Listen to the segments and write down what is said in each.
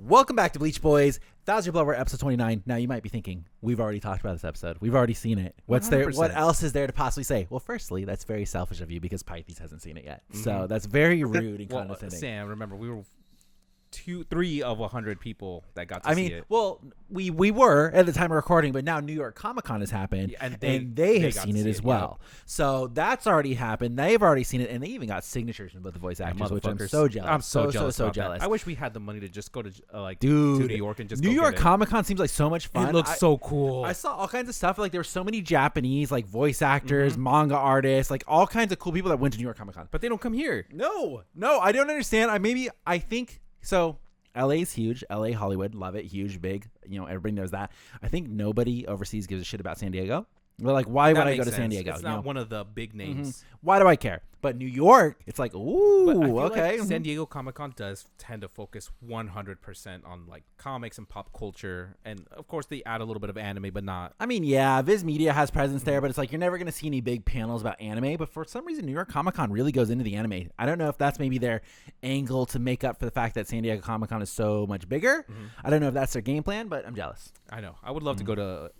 Welcome back to Bleach Boys, Thousand-Year Blood War, episode 29. Now, you might be thinking, we've already talked about this episode. We've already seen it. What's 100%. There? What else is there to possibly say? Well, firstly, that's very selfish of you because Pythes hasn't seen it yet. Mm-hmm. So that's very rude and condescending. Sam, remember, we were 3 of 100 people that got to see it. Well, we were at the time of recording, but now New York Comic Con has happened, yeah, and they have seen it as well. Yeah. So that's already happened. They've already seen it, and they even got signatures from both the voice actors, which I'm so jealous. I'm so jealous. I wish we had the money to just go to to New York and just New York Comic Con seems like so much fun. It looks so cool. I saw all kinds of stuff. Like there were so many Japanese like voice actors, manga artists, like all kinds of cool people that went to New York Comic Con. But they don't come here. No, I don't understand. I think so. LA is huge. LA, Hollywood, love it. Huge, big. You know, everybody knows that. I think nobody overseas gives a shit about San Diego. We're like, why would I go to San Diego? It's not one of the big names. Why do I care? But New York, it's like, ooh, okay. Like San Diego Comic Con does tend to focus 100% on like comics and pop culture, and of course they add a little bit of anime, but not. I mean, yeah, Viz Media has presence there, but it's like you're never going to see any big panels about anime. But for some reason, New York Comic Con really goes into the anime. I don't know if that's maybe their angle to make up for the fact that San Diego Comic Con is so much bigger. I don't know if that's their game plan, but I'm jealous. I know. I would love to go to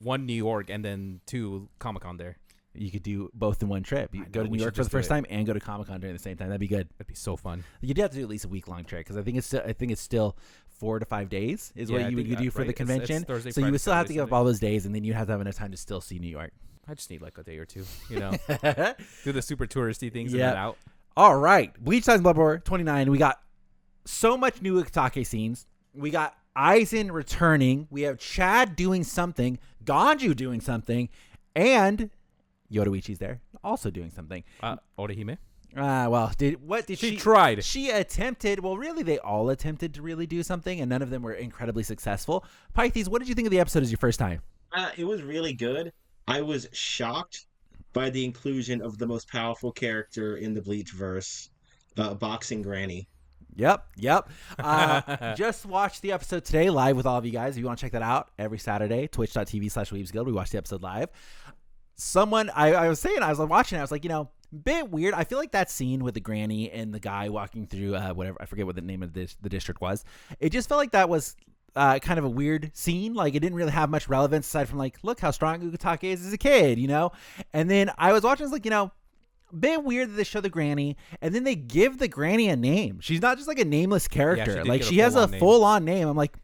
1 New York and then 2 Comic Con there. You could do both in one trip. You go to New York for the first time and go to Comic Con during the same time. That'd be good. That'd be so fun. You'd have to do at least a week long trip because I think it's still 4 to 5 days is what you would do for the convention. It's Thursday, so Friday, you would still have to give up all those days, and then you'd have to have enough time to still see New York. I just need like a day or two, you know, do the super touristy things and then out. All right, Bleach Thousand-Year Blood War 29. We got so much new Ukitake scenes. We got Aizen returning. We have Chad doing something, Ganju doing something, and Yoruichi's there also doing something. Orihime? Well, she tried. She attempted. Well, really, they all attempted to really do something, and none of them were incredibly successful. Pythes, what did you think of the episode as your first time? It was really good. I was shocked by the inclusion of the most powerful character in the Bleach verse, Boxing Granny. Yep. Just watched the episode today live with all of you guys. If you want to check that out, every Saturday, twitch.tv/WeebsGuild. We watch the episode live. I was watching it, I was like, bit weird. I feel like that scene with the granny and the guy walking through whatever, I forget what the name of the district was. It just felt like that was kind of a weird scene. Like it didn't really have much relevance aside from like, look how strong Ukitake is as a kid, And then I was watching, I was like, bit weird that they show the granny and then they give the granny a name. She's not just like a nameless character. Like she has a full-on name. I'm like,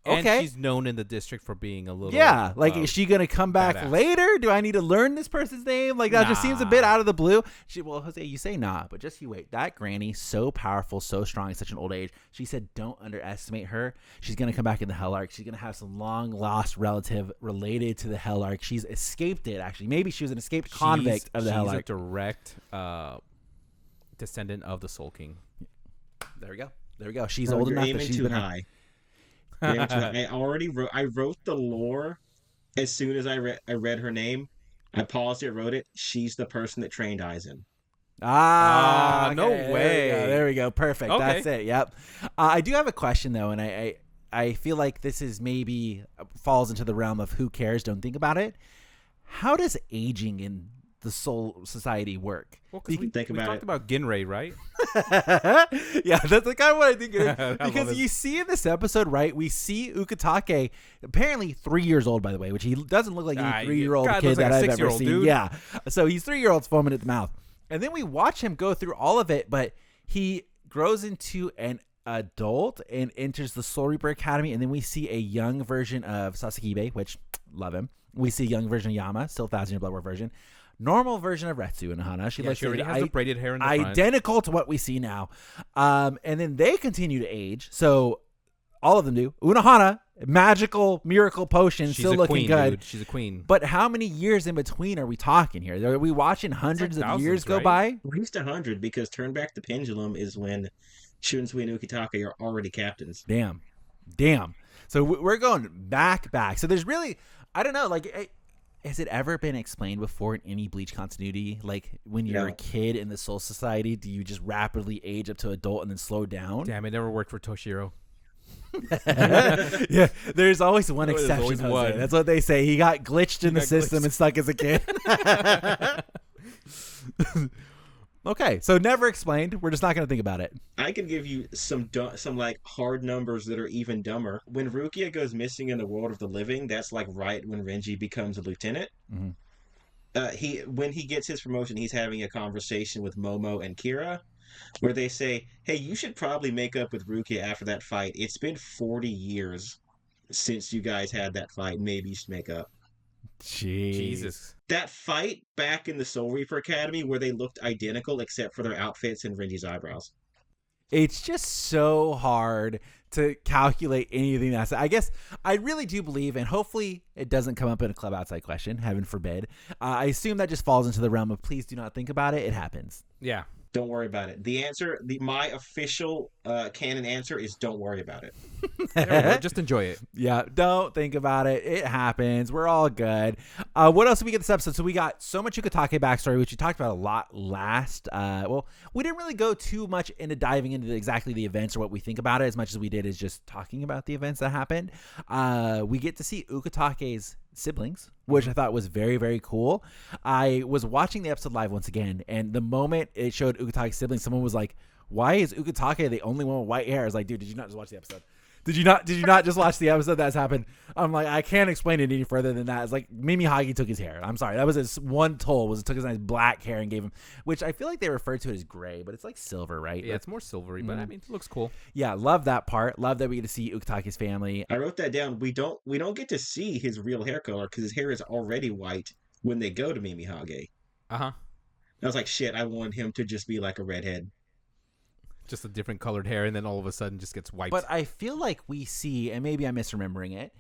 okay. And she's known in the district for being a little... Yeah, like is she going to come back later? Do I need to learn this person's name? Like that just seems a bit out of the blue. Well, Jose, you say nah, but just you wait. That granny, so powerful, so strong at such an old age. She said don't underestimate her. She's going to come back in the Hell Arc. She's going to have some long-lost relative related to the Hell Arc. She's escaped it, actually. Maybe she was an escaped convict of the Hell Arc. She's a direct descendant of the Soul King. There we go. She's old enough that she's been high. I wrote the lore as soon as I read her name. I paused it, wrote it. She's the person that trained Aizen. Okay. No way. There we go. Perfect. Okay. That's it. Yep. I do have a question though, and I feel like this is maybe falls into the realm of who cares, don't think about it. How does aging in the Soul Society work? Well, because we talked about Ginrei, right? Yeah, that's the kind of what I think it is. Because you see in this episode, right, we see Ukitake, apparently 3 years old, by the way, which he doesn't look like any 3-year-old kid that I've ever seen. Dude. Yeah, so he's 3-year-olds foaming at the mouth. And then we watch him go through all of it, but he grows into an adult and enters the Soul Reaper Academy, and then we see a young version of Sasakibe, which, love him. We see a young version of Yama, still Thousand-Year Blood War version. Normal version of Retsu and Hana. She already has the braided hair in the front. Identical to what we see now. And then they continue to age. So all of them do. Unohana, magical miracle potion, she's still looking queen, good. Dude. She's a queen. But how many years in between are we talking here? Are we watching hundreds of years go by? At least 100, because Turn Back the Pendulum is when Shunsui and Ukitake are already captains. Damn. So we're going back. So there's really, I don't know, like... Has it ever been explained before in any Bleach continuity? Like when you're a kid in the Soul Society, do you just rapidly age up to adult and then slow down? Damn, it never worked for Toshiro. Yeah, there's always one exception. Jose. That's what they say. He got glitched in the system and stuck as a kid. Okay, so never explained. We're just not going to think about it. I could give you some like hard numbers that are even dumber. When Rukia goes missing in the world of the living, that's like right when Renji becomes a lieutenant. Mm-hmm. When he gets his promotion, he's having a conversation with Momo and Kira, where they say, "Hey, you should probably make up with Rukia after that fight. It's been 40 years since you guys had that fight. Maybe you should make up." Jeez. Jesus. That fight back in the Soul Reaper Academy where they looked identical except for their outfits and Renji's eyebrows. It's just so hard to calculate anything that's. I guess I really do believe, and hopefully it doesn't come up in a club outside question, heaven forbid. I assume that just falls into the realm of please do not think about it. It happens. Yeah. Don't worry about it. The answer, my official canon answer is don't worry about it. There we go. Just enjoy it. Yeah, don't think about it. It happens. We're all good. What else did we get this episode? So we got so much Ukitake backstory, which we talked about a lot last. Well, we didn't really go too much into diving into exactly the events or what we think about it as much as we did is just talking about the events that happened. We get to see Ukitake's siblings, which I thought was very, very cool. I was watching the episode live once again, and the moment it showed Ukitake's siblings, someone was like, "Why is Ukitake the only one with white hair?" I was like, "Dude, did you not just watch the episode? Did you not just watch the episode that's happened?" I'm like, I can't explain it any further than that. It's like Mimihagi took his hair. I'm sorry, that was his one toll. Was it took his nice black hair and gave him, which I feel like they refer to it as gray, but it's like silver, right? Yeah, it's more silvery, but I mean, it looks cool. Yeah, love that part. Love that we get to see Ukitake's family. I wrote that down. We don't get to see his real hair color because his hair is already white when they go to Mimihage. Uh-huh. I was like, shit, I want him to just be like a redhead. Just a different colored hair, and then all of a sudden just gets white. But I feel like we see, and maybe I'm misremembering it,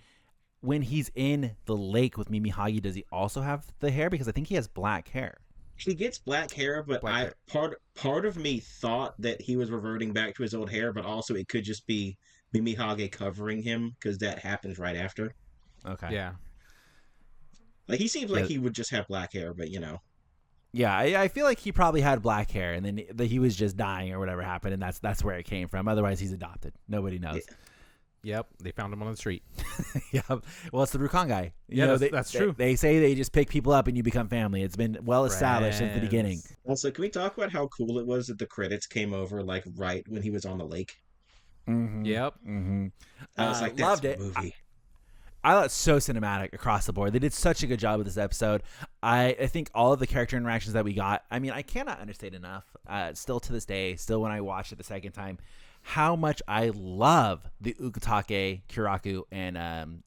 when he's in the lake with Mimihagi, does he also have the hair? Because I think he has black hair. He gets black hair, but part of me thought that he was reverting back to his old hair, but also it could just be Mimihage covering him because that happens right after. Okay. Yeah. Like he seems like he would just have black hair, but you know. Yeah, I feel like he probably had black hair, and then he was just dying or whatever happened, and that's where it came from. Otherwise, he's adopted. Nobody knows. Yep, they found him on the street. Yeah, well, it's the Rukon guy. That's true. They say they just pick people up and you become family. It's been well established since the beginning. Also, can we talk about how cool it was that the credits came over like right when he was on the lake? Mm-hmm. Yep. Mm-hmm. I was like, that's loved a it. movie. I thought it so cinematic across the board. They did such a good job with this episode. I think all of the character interactions that we got, I mean, I cannot understate enough, still to this day, still when I watched it the second time, how much I love the Ukitake, Kiraku, and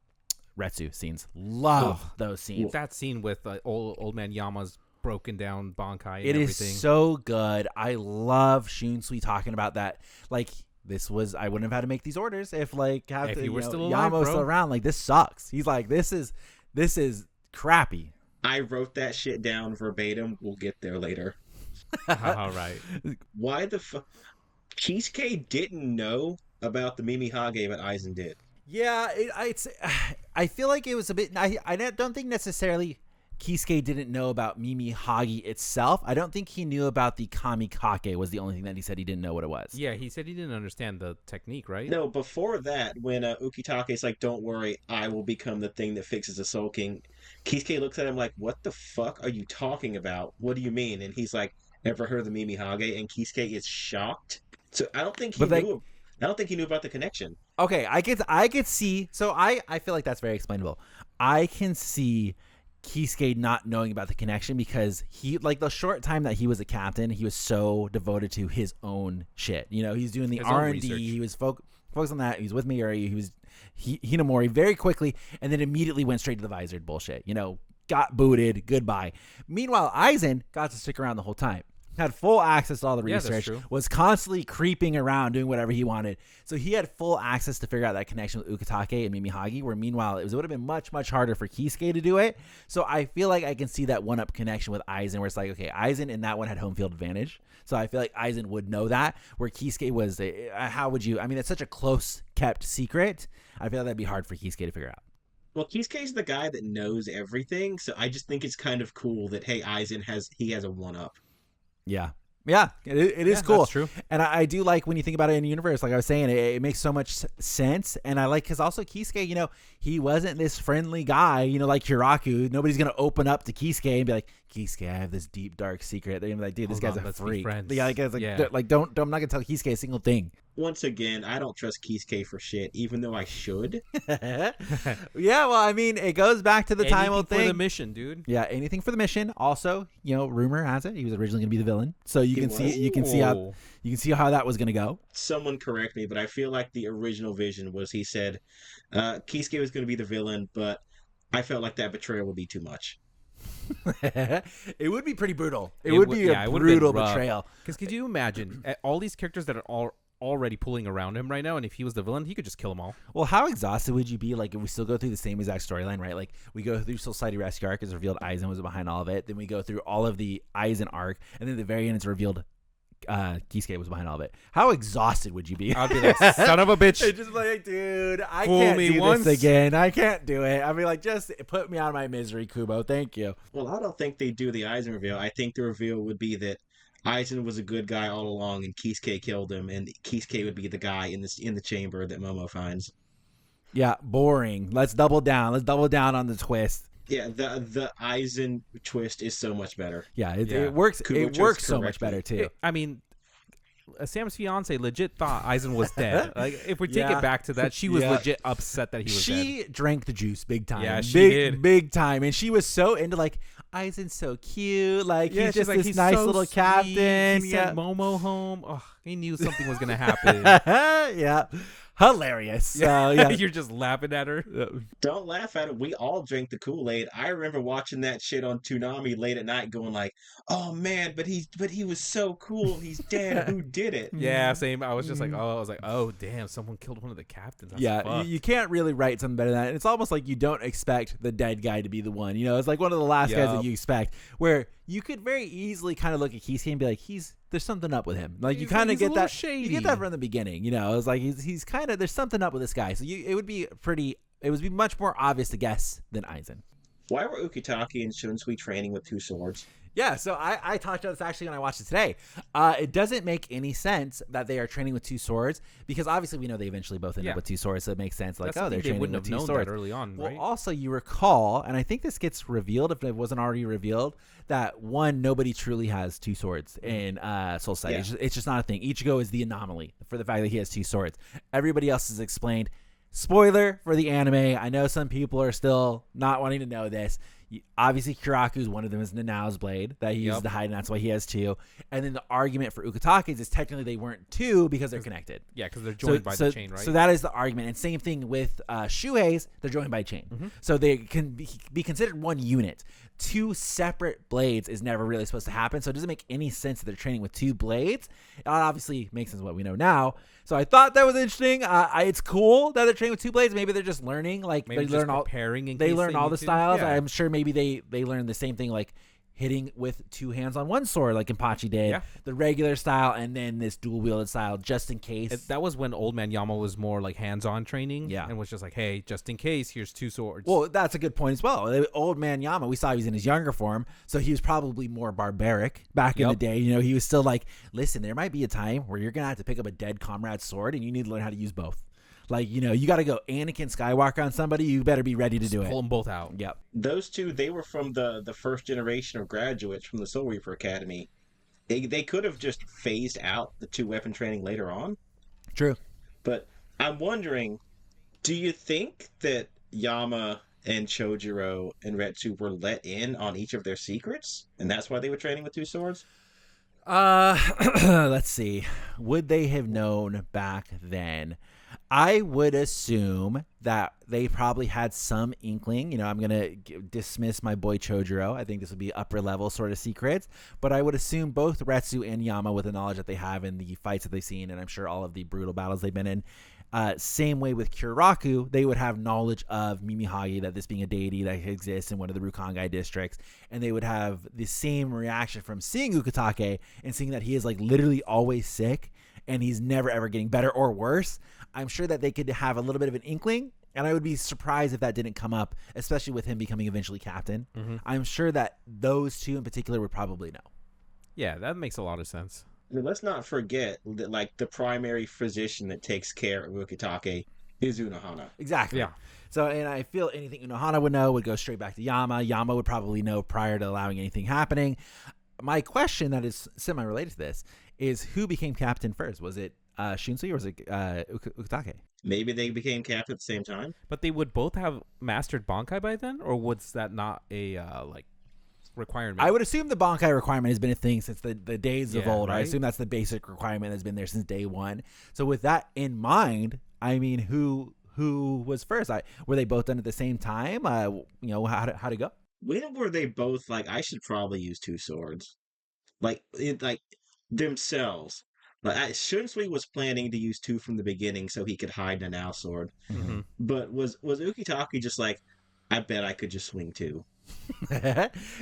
Retsu scenes. Love those scenes. That scene with old man Yama's broken down Bankai and it everything. Is so good. I love Shunsui talking about that. Like, this was, I wouldn't have had to make these orders if you were still alive, Yama's bro. still around. Like, this sucks. He's like, this is crappy. I wrote that shit down verbatim. We'll get there later. All right. Why the fuck? Kisuke didn't know about the Mimihage, but Aizen did. Yeah, I feel like it was a bit. I don't think necessarily Kisuke didn't know about Mimihagi itself. I don't think he knew about the Kamikake was the only thing that he said he didn't know what it was. Yeah, he said he didn't understand the technique, right? No, before that, when Ukitake's like, don't worry, I will become the thing that fixes the Soul King, Kisuke looks at him like, what the fuck are you talking about? What do you mean? And he's like, ever heard of the Mimihage? And Kisuke is shocked. So I don't think he knew. I don't think he knew about the connection. Okay, I could see. So I feel like that's very explainable. I can see Kisuke not knowing about the connection because he, like, the short time that he was a captain, he was so devoted to his own shit. You know, he's doing the R&D. He was focused on that. He was with Miuri. He was Hinamori very quickly, and then immediately went straight to the visored bullshit. You know, got booted. Goodbye. Meanwhile, Aizen got to stick around the whole time. Had full access to all the research, was constantly creeping around doing whatever he wanted. So he had full access to figure out that connection with Ukitake and Mimihagi, where meanwhile it would have been much, much harder for Kisuke to do it. So I feel like I can see that one-up connection with Aizen where it's like, okay, Aizen in that one had home field advantage. So I feel like Aizen would know that, where Kisuke was, how would you, I mean, it's such a close-kept secret. I feel like that'd be hard for Kisuke to figure out. Well, Kisuke's the guy that knows everything, so I just think it's kind of cool that, hey, Aizen has a one-up. Yeah, it is cool. That's true. And I do like when you think about it in the universe, like I was saying, it makes so much sense. And I like, because also Kisuke, you know, he wasn't this friendly guy, you know, like Hiraku. Nobody's going to open up to Kisuke and be like, Kisuke, I have this deep dark secret. They're gonna be like, dude, this Hold guy's on, a let's be freak. friends. Yeah, like, Yeah. don't. I'm not gonna tell Kisuke a single thing. Once again, I don't trust Kisuke for shit, even though I should. Yeah, well, I mean, it goes back to the time old for the thing. mission, dude. Yeah, anything for the mission. Also, rumor has it he was originally gonna be the villain. So you can see how that was gonna go. Someone correct me, but I feel like the original vision was he said Kisuke was going to be the villain, but I felt like that betrayal would be too much. It would be pretty brutal. It would be a brutal betrayal. Because could you imagine all these characters that are already pulling around him right now, and if he was the villain, he could just kill them all. Well, how exhausted would you be? Like, if we still go through the same exact storyline, right? Like, we go through Soul Society Rescue arc, it's revealed Aizen was behind all of it. Then we go through all of the Aizen arc, and then at the very end, it's revealed Kisuke was behind all of it. How exhausted would you be? I'd be like, son of a bitch. It's just like, dude, I Fool can't me do once. this again. I can't do it. I'd be like, just put me out of my misery, Kubo. Thank you. Well, I don't think they do the Aizen reveal. I think the reveal would be that Aizen was a good guy all along, and Kisuke killed him, and Kisuke would be the guy in the chamber that Momo finds. Yeah, boring. Let's double down. Let's double down on the twist. Yeah, the Aizen twist is so much better. Yeah, it works. Kubo It works chose so much correctly. better too. I mean, Sam's fiance legit thought Aizen was dead. Like, if we take Yeah. it back to that, she was Yeah. legit upset that he was dead. She drank the juice big time. Yeah, she big, did. big time, and she was so into like Aizen's so cute. Like Yeah, he's she's just like, this he's nice so little sweet. captain. He Yeah, sent Momo home. Oh, he knew something was gonna happen. yeah, hilarious. So, yeah. You're just laughing at her. Don't laugh at it. We all drink the Kool-Aid. I remember watching that shit on Toonami late at night, going like, "Oh man, but he was so cool. He's dead. Who did it?" Yeah, same. I was just like, oh, damn, someone killed one of the captains. That's Yeah, fucked. you can't really write something better than that. And it's almost like you don't expect the dead guy to be the one. It's like one of the last guys that Yup. you expect, where you could very easily kind of look at Kisuke and be like, there's something up with him. Like you kind of he's a get little that. shady. You get that from the beginning. It's like he's kind of there's something up with this guy. So it would be much more obvious to guess than Aizen. Why were Ukitake and Shunsui training with two swords? Yeah, so I talked about this actually when I watched it today. It doesn't make any sense that they are training with two swords because obviously we know they eventually both end up with two swords, so it makes sense. Like, That's they're something they training wouldn't with have two known swords that early on, Well, right? also you recall, and I think this gets revealed if it wasn't already revealed, that nobody truly has two swords in Soul Society. Yeah. It's just not a thing. Ichigo is the anomaly for the fact that he has two swords. Everybody else is explained. Spoiler for the anime. I know some people are still not wanting to know this. Obviously, Kiraku's one of them is Nanao's blade that he uses to hide, and that's why he has two. And then the argument for Ukitake's is technically they weren't two because they're connected. Yeah, because they're joined by the chain, right? So that is the argument. And same thing with Shuei's, they're joined by a chain. Mm-hmm. So they can be considered one unit. Two separate blades is never really supposed to happen. So it doesn't make any sense that they're training with two blades. It obviously makes sense what we know now. So I thought that was interesting. It's cool that they're training with two blades. Maybe they're just learning. Like Maybe they learn all preparing in they case learn they all need the to. styles. Yeah. I'm sure maybe they learn the same thing, like hitting with two hands on one sword like Kenpachi did. Yeah. The regular style and then this dual wielded style just in case. That was when Old Man Yama was more like hands-on training. Yeah. And was just like, hey, just in case, here's two swords. Well, that's a good point as well. Old Man Yama, we saw he was in his younger form, so he was probably more barbaric back in the day. He was still like, listen, there might be a time where you're going to have to pick up a dead comrade's sword and you need to learn how to use both. Like, you got to go Anakin Skywalker on somebody. You better be ready to do it. Pull them both out. Yep. Those two, they were from the first generation of graduates from the Soul Reaper Academy. They could have just phased out the two weapon training later on. True. But I'm wondering, do you think that Yama and Chojiro and Retsu were let in on each of their secrets? And that's why they were training with two swords? Let's see. Would they have known back then? I would assume that they probably had some inkling. I'm going to dismiss my boy Chojiro. I think this would be upper level sort of secrets. But I would assume both Retsu and Yama, with the knowledge that they have in the fights that they've seen, and I'm sure all of the brutal battles they've been in, same way with Kiraku, they would have knowledge of Mimihagi, that this being a deity that exists in one of the Rukongai districts, and they would have the same reaction from seeing Ukitake and seeing that he is like literally always sick and he's never ever getting better or worse. I'm sure that they could have a little bit of an inkling, and I would be surprised if that didn't come up, especially with him becoming eventually captain. Mm-hmm. I'm sure that those two in particular would probably know. Yeah, that makes a lot of sense. Let's not forget that, like, the primary physician that takes care of Ukitake is Unohana. Exactly. Yeah. So, and I feel anything Unohana would know would go straight back to Yama. Yama would probably know prior to allowing anything happening. My question that is semi-related to this is who became captain first? Was it Shunsui or was it Ukitake? Maybe they became captain at the same time. But they would both have mastered Bankai by then, or was that not a requirement? I would assume the Bankai requirement has been a thing since the days of old. Right? I assume that's the basic requirement that's been there since day one. So with that in mind, I mean, who was first? Were they both done at the same time? How'd it go? When were they both like, I should probably use two swords? Like themselves. Like Shunsui was planning to use two from the beginning so he could hide an Now sword. Mm-hmm. But was Ukitake just like, I bet I could just swing two?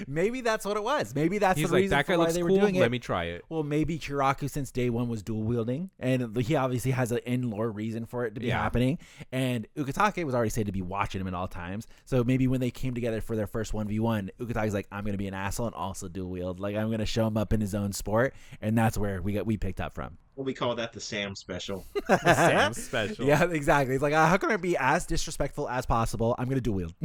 Maybe that's what it was. Maybe that's He's the reason that guy for why looks they cool. were doing it. Let me try it. Well, maybe Kiraku since day one was dual wielding, and he obviously has an in-lore reason for it to be happening. And Ukitake was already said to be watching him at all times. So maybe when they came together for their first 1v1, Ukitake's like, I'm going to be an asshole and also dual wield. Like, I'm going to show him up in his own sport, and that's where we picked up from. Well, we call that the Sam special. The Sam special. Yeah, exactly. It's like, how can I be as disrespectful as possible? I'm going to dual wield.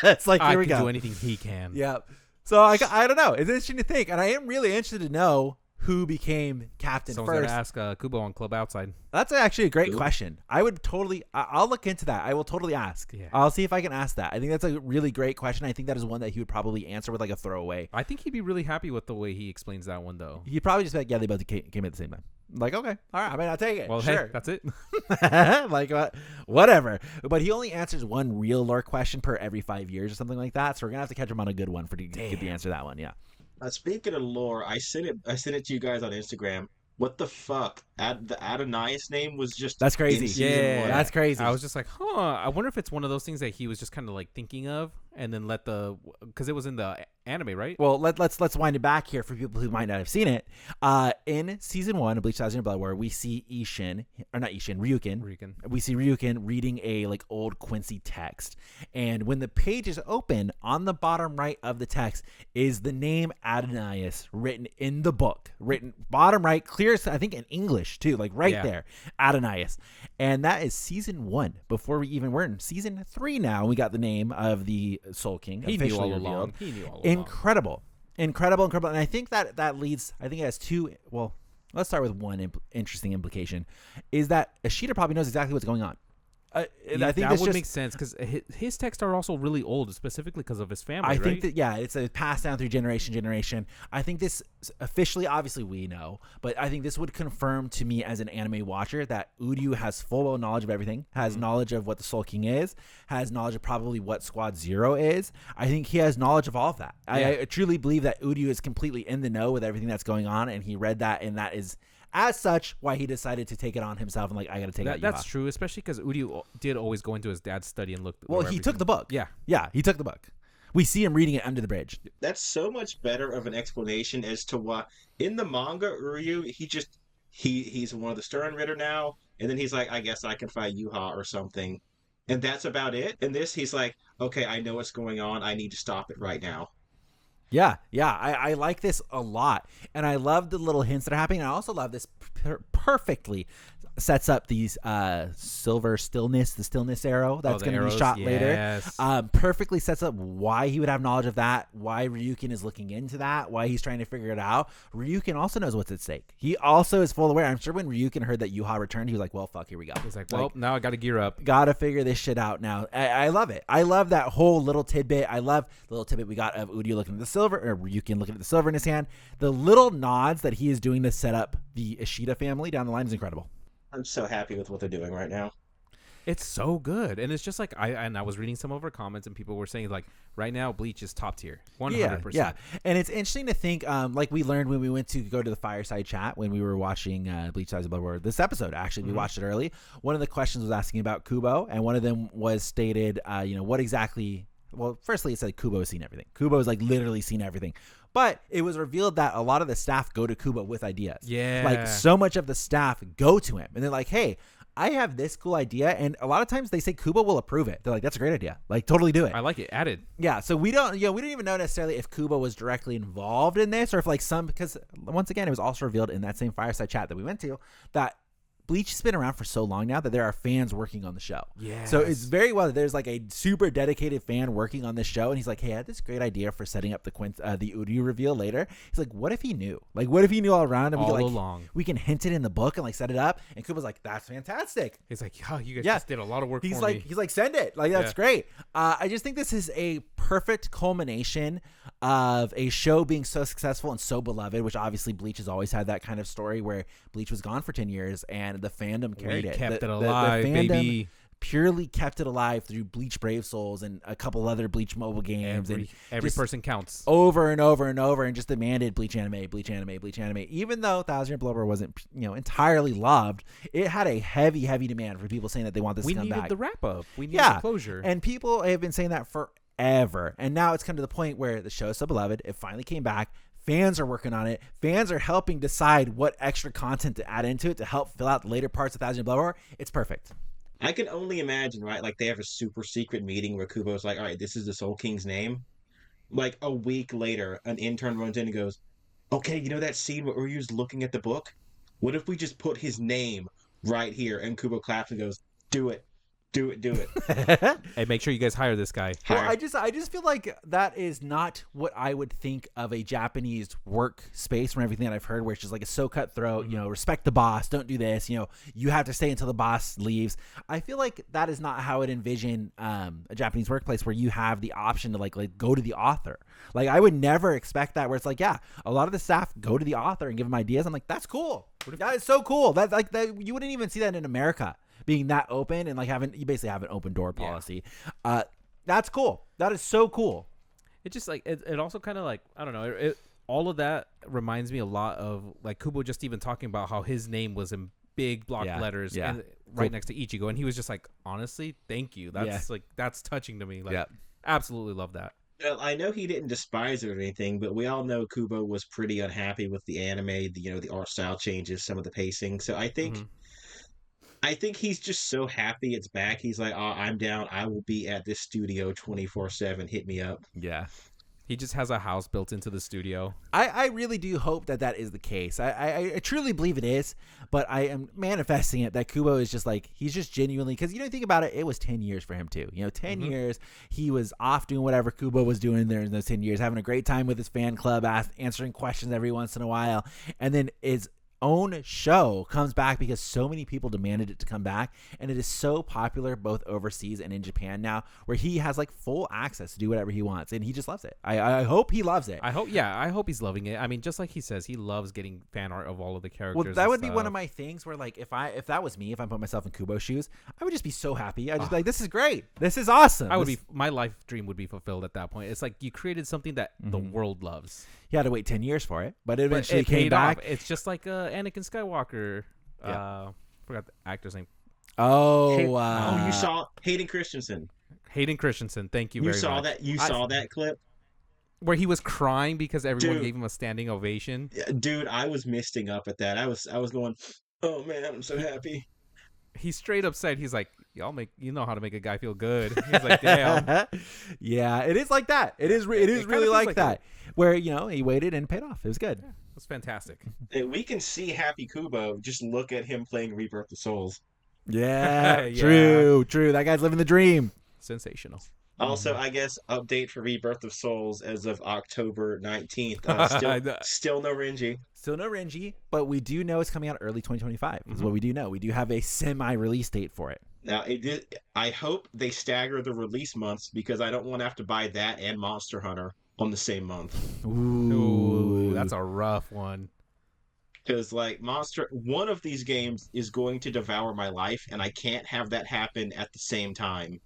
It's like, here we go. I can do anything he can. Yeah. So I don't know. It's interesting to think, and I am really interested to know who became captain Someone's first. gonna ask Kubo on Club Outside. That's actually a great question. I would totally. I'll look into that. I will totally ask. Yeah. I'll see if I can ask that. I think that's a really great question. I think that is one that he would probably answer with like a throwaway. I think he'd be really happy with the way he explains that one, though. He'd probably just be like, yeah, they both came at the same time. Like, okay, all right. I mean, I'll take it. Well, sure. hey, that's it. Like, whatever. But he only answers one real lore question per every 5 years or something like that. So we're gonna have to catch him on a good one to get the answer to that one. Yeah. Speaking of lore, I sent it to you guys on Instagram. What the fuck? The Adonias name was just That's crazy. in season one. That's crazy. I was just like, I wonder if it's one of those things that he was just kind of like thinking of, and then because it was in the anime, right? Well, let's wind it back here for people who might not have seen it. In season 1 of Bleach Thousand-Year Blood War, we see Ryukin. We see Ryukin reading a like old Quincy text, and when the page is open, on the bottom right of the text is the name Adonias written in the book, written bottom right, clear. I think in English too, like there, Adonias, and that is season 1. Before we're in season 3 now, and we got the name of the Soul King. He knew all along. Incredible. And I think that leads, I think it has two. Well, let's start with one interesting implication is that Ishida probably knows exactly what's going on. I think that would make sense because his texts are also really old, specifically because of his family. I think that it's a passed down through generation. I think this officially, obviously, we know, but I think this would confirm to me as an anime watcher that Uryu has full knowledge of everything, has knowledge of what the Soul King is, has knowledge of probably what Squad Zero is. I think he has knowledge of all of that. Yeah. I truly believe that Uryu is completely in the know with everything that's going on, and he read that, and that is. As such, why he decided to take it on himself and like, I got to take it. That's true, especially because Uryu did always go into his dad's study and look. Well, he took the book. Yeah, he took the book. We see him reading it under the bridge. That's so much better of an explanation as to why in the manga Uryu he's one of the Stern Ritter now, and then he's like, I guess I can fight Yhwach or something, and that's about it. In this, he's like, okay, I know what's going on. I need to stop it right now. Yeah, I like this a lot, and I love the little hints that are happening. I also love this perfectly sets up these silver stillness, the stillness arrow that's going to be shot later. Perfectly sets up why he would have knowledge of that, why Ryukin is looking into that, why he's trying to figure it out. Ryukin also knows what's at stake. He also is full aware. I'm sure when Ryukin heard that Yhwach returned, he was like, well, fuck, here we go. He's like, well, now I got to gear up. Got to figure this shit out now. I love it. I love that whole little tidbit. I love the little tidbit we got of Uryu looking at the silver, or Ryukin looking at the silver in his hand. The little nods that he is doing to set up the Ishida family down the line is incredible. I'm so happy with what they're doing right now. It's so good, and it's just like I was reading some of our comments, and people were saying like right now Bleach is top tier, 100%. Yeah, and it's interesting to think, like we learned when we went to go to the fireside chat when we were watching Bleach Thousand-Year Blood War. This episode actually, we watched it early. One of the questions was asking about Kubo, and one of them was stated, what exactly. Well, firstly, it said Kubo has seen everything. Kubo has like literally seen everything. But it was revealed that a lot of the staff go to Kubo with ideas. Yeah. Like so much of the staff go to him. And they're like, hey, I have this cool idea. And a lot of times they say Kubo will approve it. They're like, that's a great idea. Like totally do it. I like it. Added. Yeah. So we don't even know necessarily if Kubo was directly involved in this or if like because once again, it was also revealed in that same fireside chat that we went to that Bleach has been around for so long now that there are fans working on the show. Yeah. So it's very well that there's like a super dedicated fan working on this show, and he's like, "Hey, I had this great idea for setting up the Uryu reveal later." He's like, "What if he knew? Like, what if he knew all around? And we all could, like, along. we can hint it in the book and like set it up." And Kubo's like, "That's fantastic." He's like, "Oh, you guys Yeah. just did a lot of work He's for like, me." he's like, "Send it." Like, that's Yeah. great. I just think this is a perfect culmination of a show being so successful and so beloved, which obviously Bleach has always had that kind of story where Bleach was gone for 10 years and the fandom carried it. Kept The- it the alive, fandom baby. purely kept it alive through Bleach Brave Souls and a couple other Bleach mobile games. Every just person counts. over and over and over, and just demanded Bleach anime, Bleach anime, Bleach anime. Even though Thousand-Year Blood War wasn't, entirely loved, it had a heavy, heavy demand for people saying that they want this We to come needed back. the wrap up. We needed Yeah. the closure. And people have been saying that forever. And now it's come to the point where the show is so beloved, it finally came back. Fans are working on it. Fans are helping decide what extra content to add into it to help fill out the later parts of Thousand-Year Blood War. It's perfect. I can only imagine, right? Like they have a super secret meeting where Kubo's like, "All right, this is the Soul King's name." Like a week later, an intern runs in and goes, "Okay, you know that scene where Uryu's looking at the book? What if we just put his name right here?" And Kubo claps and goes, "Do it, do it, do it." Hey, make sure you guys hire this guy. Well, Hire. I just feel like that is not what I would think of a Japanese work space from everything that I've heard, where it's just like it's so cutthroat, respect the boss, don't do this, you have to stay until the boss leaves. I feel like that is not how I'd envision a Japanese workplace where you have the option to like go to the author. Like I would never expect that, where it's like, yeah, a lot of the staff go to the author and give them ideas. I'm like, that's cool. That is so cool. That's like that, you wouldn't even see that in America, being that open and like you basically have an open door policy. That's cool. That is so cool. It just like it also kind of like, I don't know, it all of that reminds me a lot of like Kubo just even talking about how his name was in big block letters and right next to Ichigo, and he was just like, honestly, thank you. That's like that's touching to me. Like absolutely love that. Well, I know he didn't despise it or anything, but we all know Kubo was pretty unhappy with the anime, the art style changes, some of the pacing. So I think he's just so happy it's back. He's like, "Oh, I'm down. I will be at this studio 24/7. Hit me up." Yeah. He just has a house built into the studio. I really do hope that is the case. I truly believe it is, but I am manifesting it that Kubo is just like, he's just genuinely, because think about it, it was 10 years for him too. 10 years, he was off doing whatever Kubo was doing there in those 10 years, having a great time with his fan club, answering questions every once in a while, and then his own show comes back because so many people demanded it to come back, and it is so popular both overseas and in Japan now, where he has like full access to do whatever he wants, and he just loves it. I hope he loves it. I hope he's loving it. I mean, just like he says, he loves getting fan art of all of the characters. Well, that would be one of my things where like if that was me, if I put myself in Kubo's shoes, I would just be so happy. I'd just be like, this is great. This is awesome. My life dream would be fulfilled at that point. It's like you created something that the world loves. You had to wait 10 years for it, but it eventually came paid back. off. It's just like Anakin Skywalker. Forgot the actor's name. You saw Hayden Christensen. Hayden Christensen. Thank you very much. You saw that clip where he was crying because everyone Dude. gave him a standing ovation. Dude, I was misting up at that. I was going, "Oh man, I'm so happy." He straight up said, he's like, you know how to make a guy feel good. He's like, damn. Yeah, it is like that. It is really like that. Where, he waited and paid off. It was good. Yeah, it was fantastic. We can see Happy Kubo. Just look at him playing Rebirth of Souls. Yeah, Yeah. true. That guy's living the dream. Sensational. Also, I guess update for Rebirth of Souls as of October 19th. Still no Renji. Still no Renji, but we do know it's coming out early 2025. Is what we do know. We do have a semi-release date for it. Now, I hope they stagger the release months because I don't want to have to buy that and Monster Hunter on the same month. Ooh, that's a rough one. Because one of these games is going to devour my life, and I can't have that happen at the same time.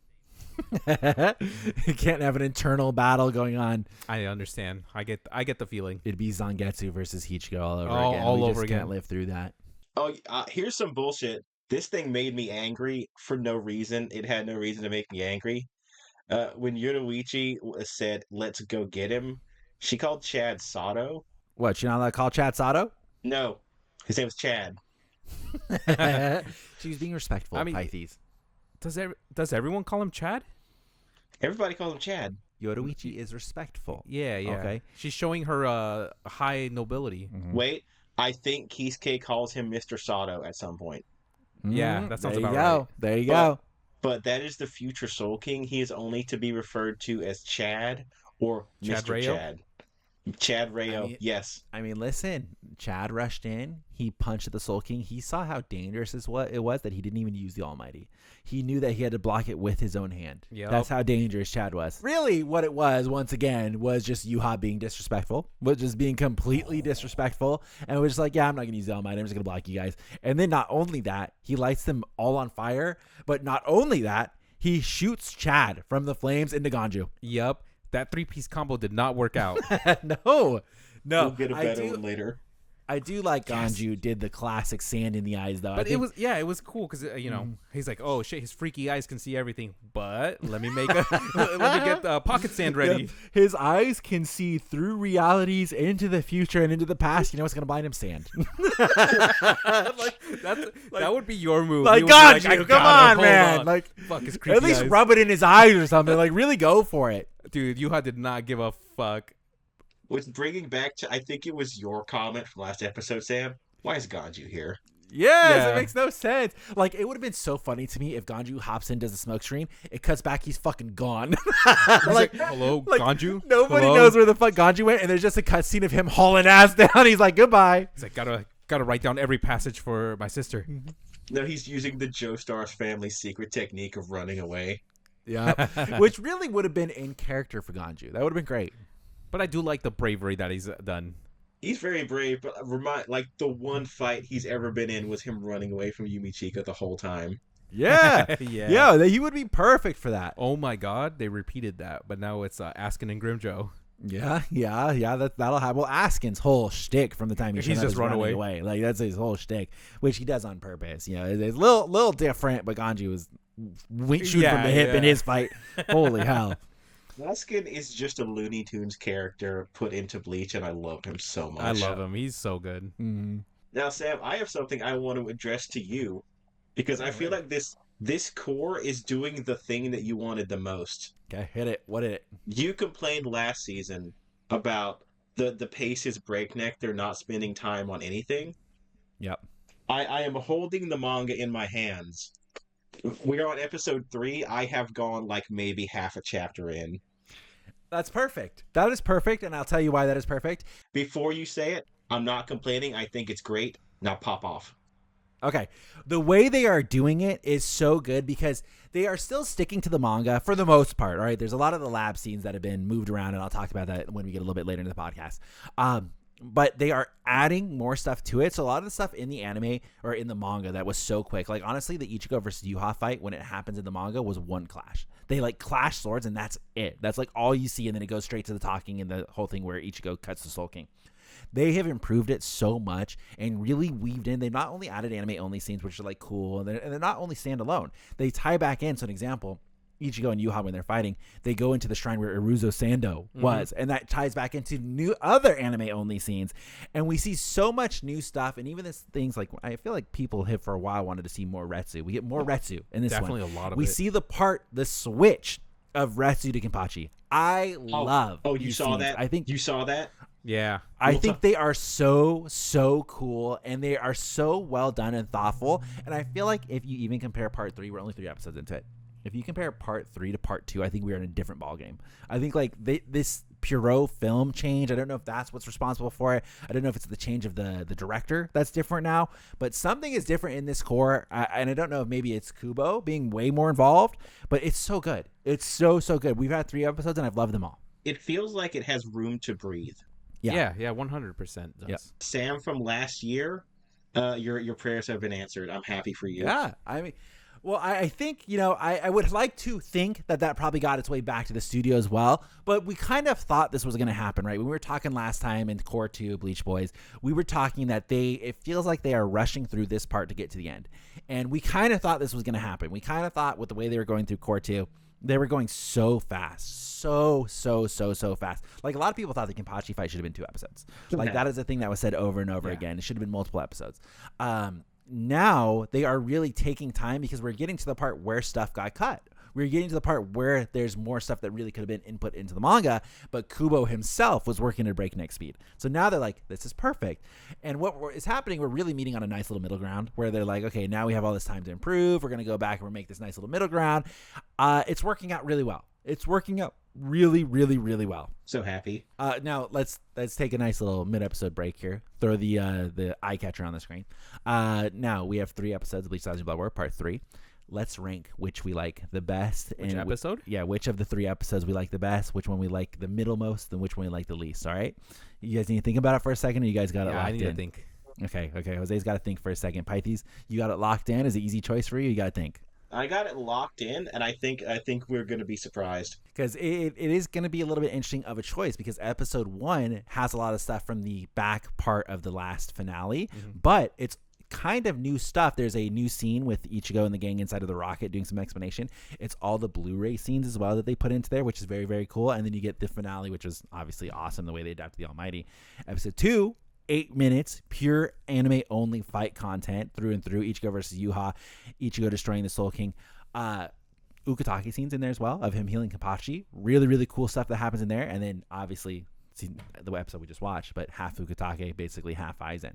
You can't have an internal battle going on. I understand. I get the feeling. It'd be Zangetsu versus Ichigo all over again. All we over just again. Can't live through that. Oh, here's some bullshit. This thing made me angry for no reason. It had no reason to make me angry. When Yoruichi said, "Let's go get him," she called Chad Sato. What, you not allowed to call Chad Sato? No, his name was Chad. She was being respectful, Pythes. Does everyone call him Chad? Everybody calls him Chad. Yoruichi is respectful. Yeah. Okay. She's showing her high nobility. Wait, I think Kisuke calls him Mr. Sato at some point. Yeah, that sounds there about you go. right. There you go. But that is the future Soul King. He is only to be referred to as Chad or Chad Mr. Rayo? Chad. Chad Rayo, I mean- yes. I mean, listen, Chad rushed in. He punched at the Soul King. He saw how dangerous it was that he didn't even use the Almighty. He knew that he had to block it with his own hand. Yep. That's how dangerous Chad was. Really, what it was, once again, was just Yhwach being disrespectful, was just being completely disrespectful, and was just like, yeah, I'm not going to use the Almighty. I'm just going to block you guys. And then not only that, he lights them all on fire, but not only that, he shoots Chad from the flames into Ganju. Yep. That 3-piece combo did not work out. No. We'll get a better one later. I do like Ganju did the classic sand in the eyes, though. But it was cool because he's like, oh shit, his freaky eyes can see everything. But let me get pocket sand ready. Yeah. His eyes can see through realities into the future and into the past. You know what's gonna blind him? Sand. That would be your move. Like You would be Ganju, come on, hold man! on. Like, fuck his creepy at least eyes. rub it in his eyes or something. Like, really go for it. Dude, Yhwach did not give a fuck. With bringing back to, I think it was your comment from last episode, Sam. Why is Ganju here? Yes, Yeah. it makes no sense. Like, it would have been so funny to me if Ganju hops in, does a smoke screen, it cuts back, he's fucking gone. Like, hello, Ganju? Nobody Hello? knows where the fuck Ganju went, and there's just a cutscene of him hauling ass down. He's like, goodbye. He's like, gotta write down every passage for my sister. No, he's using the Joestar's family secret technique of running away. Yeah, which really would have been in character for Ganju. That would have been great. But I do like the bravery that he's done. He's very brave, but the one fight he's ever been in was him running away from Yumichika the whole time. Yeah, Yeah. he would be perfect for that. Oh my god, they repeated that, but now it's Askin and Grimjo. Yeah. That'll happen. Well, Askin's whole shtick from the time He's just run running away. Like, that's his whole shtick, which he does on purpose. You know, it's a little different, but Ganju was shooting from the hip in his fight. Holy hell. Laskin is just a Looney Tunes character put into Bleach, and I love him so much. I love him. He's so good. Mm-hmm. Now, Sam, I have something I want to address to you, because I feel like this core is doing the thing that you wanted the most. Okay, hit it. What hit it? You complained last season about the pace is breakneck. They're not spending time on anything. Yep. I am holding the manga in my hands. We're on episode 3. I have gone like maybe half a chapter in. That's perfect. That is perfect, and I'll tell you why that is perfect. Before you say it, I'm not complaining. I think it's great. Now pop off. Okay. The way they are doing it is so good because they are still sticking to the manga for the most part. All right. There's a lot of the lab scenes that have been moved around, and I'll talk about that when we get a little bit later into the podcast. But they are adding more stuff to it. So a lot of the stuff in the anime or in the manga that was so quick, like honestly, the Ichigo versus Yhwach fight when it happens in the manga was one clash. They like clash swords and that's it. That's like all you see, and then it goes straight to the talking and the whole thing where Ichigo cuts the Soul King. They have improved it so much and really weaved in. They've not only added anime only scenes, which are like cool, and they're not only standalone. They tie back in. So an example, Ichigo and Yhwach, when they're fighting, they go into the shrine where Iruzo Sando was, and that ties back into new other anime only scenes, and we see so much new stuff. And even this things like, I feel like people have for a while wanted to see more Retsu. We get more Retsu in this Definitely one. a lot of we it. see the switch of Retsu to Kenpachi. I love. Oh, you these saw scenes. that? I think You saw that? Yeah. I think they are so cool, and they are so well done and thoughtful. And I feel like if you even compare part 3, we're only 3 episodes into it. If you compare part 3 to part 2, I think we are in a different ballgame. I think like this Puro film change, I don't know if that's what's responsible for it. I don't know if it's the change of the director that's different now, but something is different in this core. And I don't know if maybe it's Kubo being way more involved, but it's so good. It's so good. We've had 3 episodes and I've loved them all. It feels like it has room to breathe. Yeah, 100% does. Yeah. Sam, from last year, your prayers have been answered. I'm happy for you. Yeah, I mean, well, I think, you know, I would like to think that probably got its way back to the studio as well, but we kind of thought this was going to happen, right? When we were talking last time in Core 2, Bleach Boys, we were talking that it feels like they are rushing through this part to get to the end, and we kind of thought this was going to happen. We kind of thought with the way they were going through Core 2, they were going so fast, so fast. Like a lot of people thought the Kenpachi fight should have been 2 episodes. Like that is a thing that was said over and over again. It should have been multiple episodes. Now they are really taking time because we're getting to the part where stuff got cut, we're getting to the part where there's more stuff that really could have been input into the manga, but Kubo himself was working at breakneck speed. So now they're like, this is perfect. And what is happening, we're really meeting on a nice little middle ground where they're like, okay, now we have all this time to improve. We're going to go back and we're make this nice little middle ground. It's working out really well. It's working out really, really, really well. So happy. Now let's take a nice little mid-episode break here. Throw the eye catcher on the screen. Now we have 3 episodes of Bleach Thousand-Year Blood War, part 3. Let's rank which we like the best. Which episode? Which of the 3 episodes we like the best, which one we like the middle most, and which one we like the least. All right? You guys need to think about it for a second, or you guys got it locked in? I need to think. Okay. Jose's got to think for a second. Pythes, you got it locked in? Is it an easy choice for you? You got to think. I got it locked in, and I think we're going to be surprised. Because it is going to be a little bit interesting of a choice, because episode 1 has a lot of stuff from the back part of the last finale, but it's kind of new stuff. There's a new scene with Ichigo and the gang inside of the rocket doing some explanation. It's all the Blu-ray scenes as well that they put into there, which is very, very cool. And then you get the finale, which was obviously awesome, the way they adapted the Almighty. Episode 2, 8 minutes, pure anime only fight content through and through. Ichigo versus Yhwach, Ichigo destroying the Soul King. Ukitake scenes in there as well of him healing Kapachi. Really, really cool stuff that happens in there. And then obviously the episode we just watched, but half Ukitake, basically half Aizen.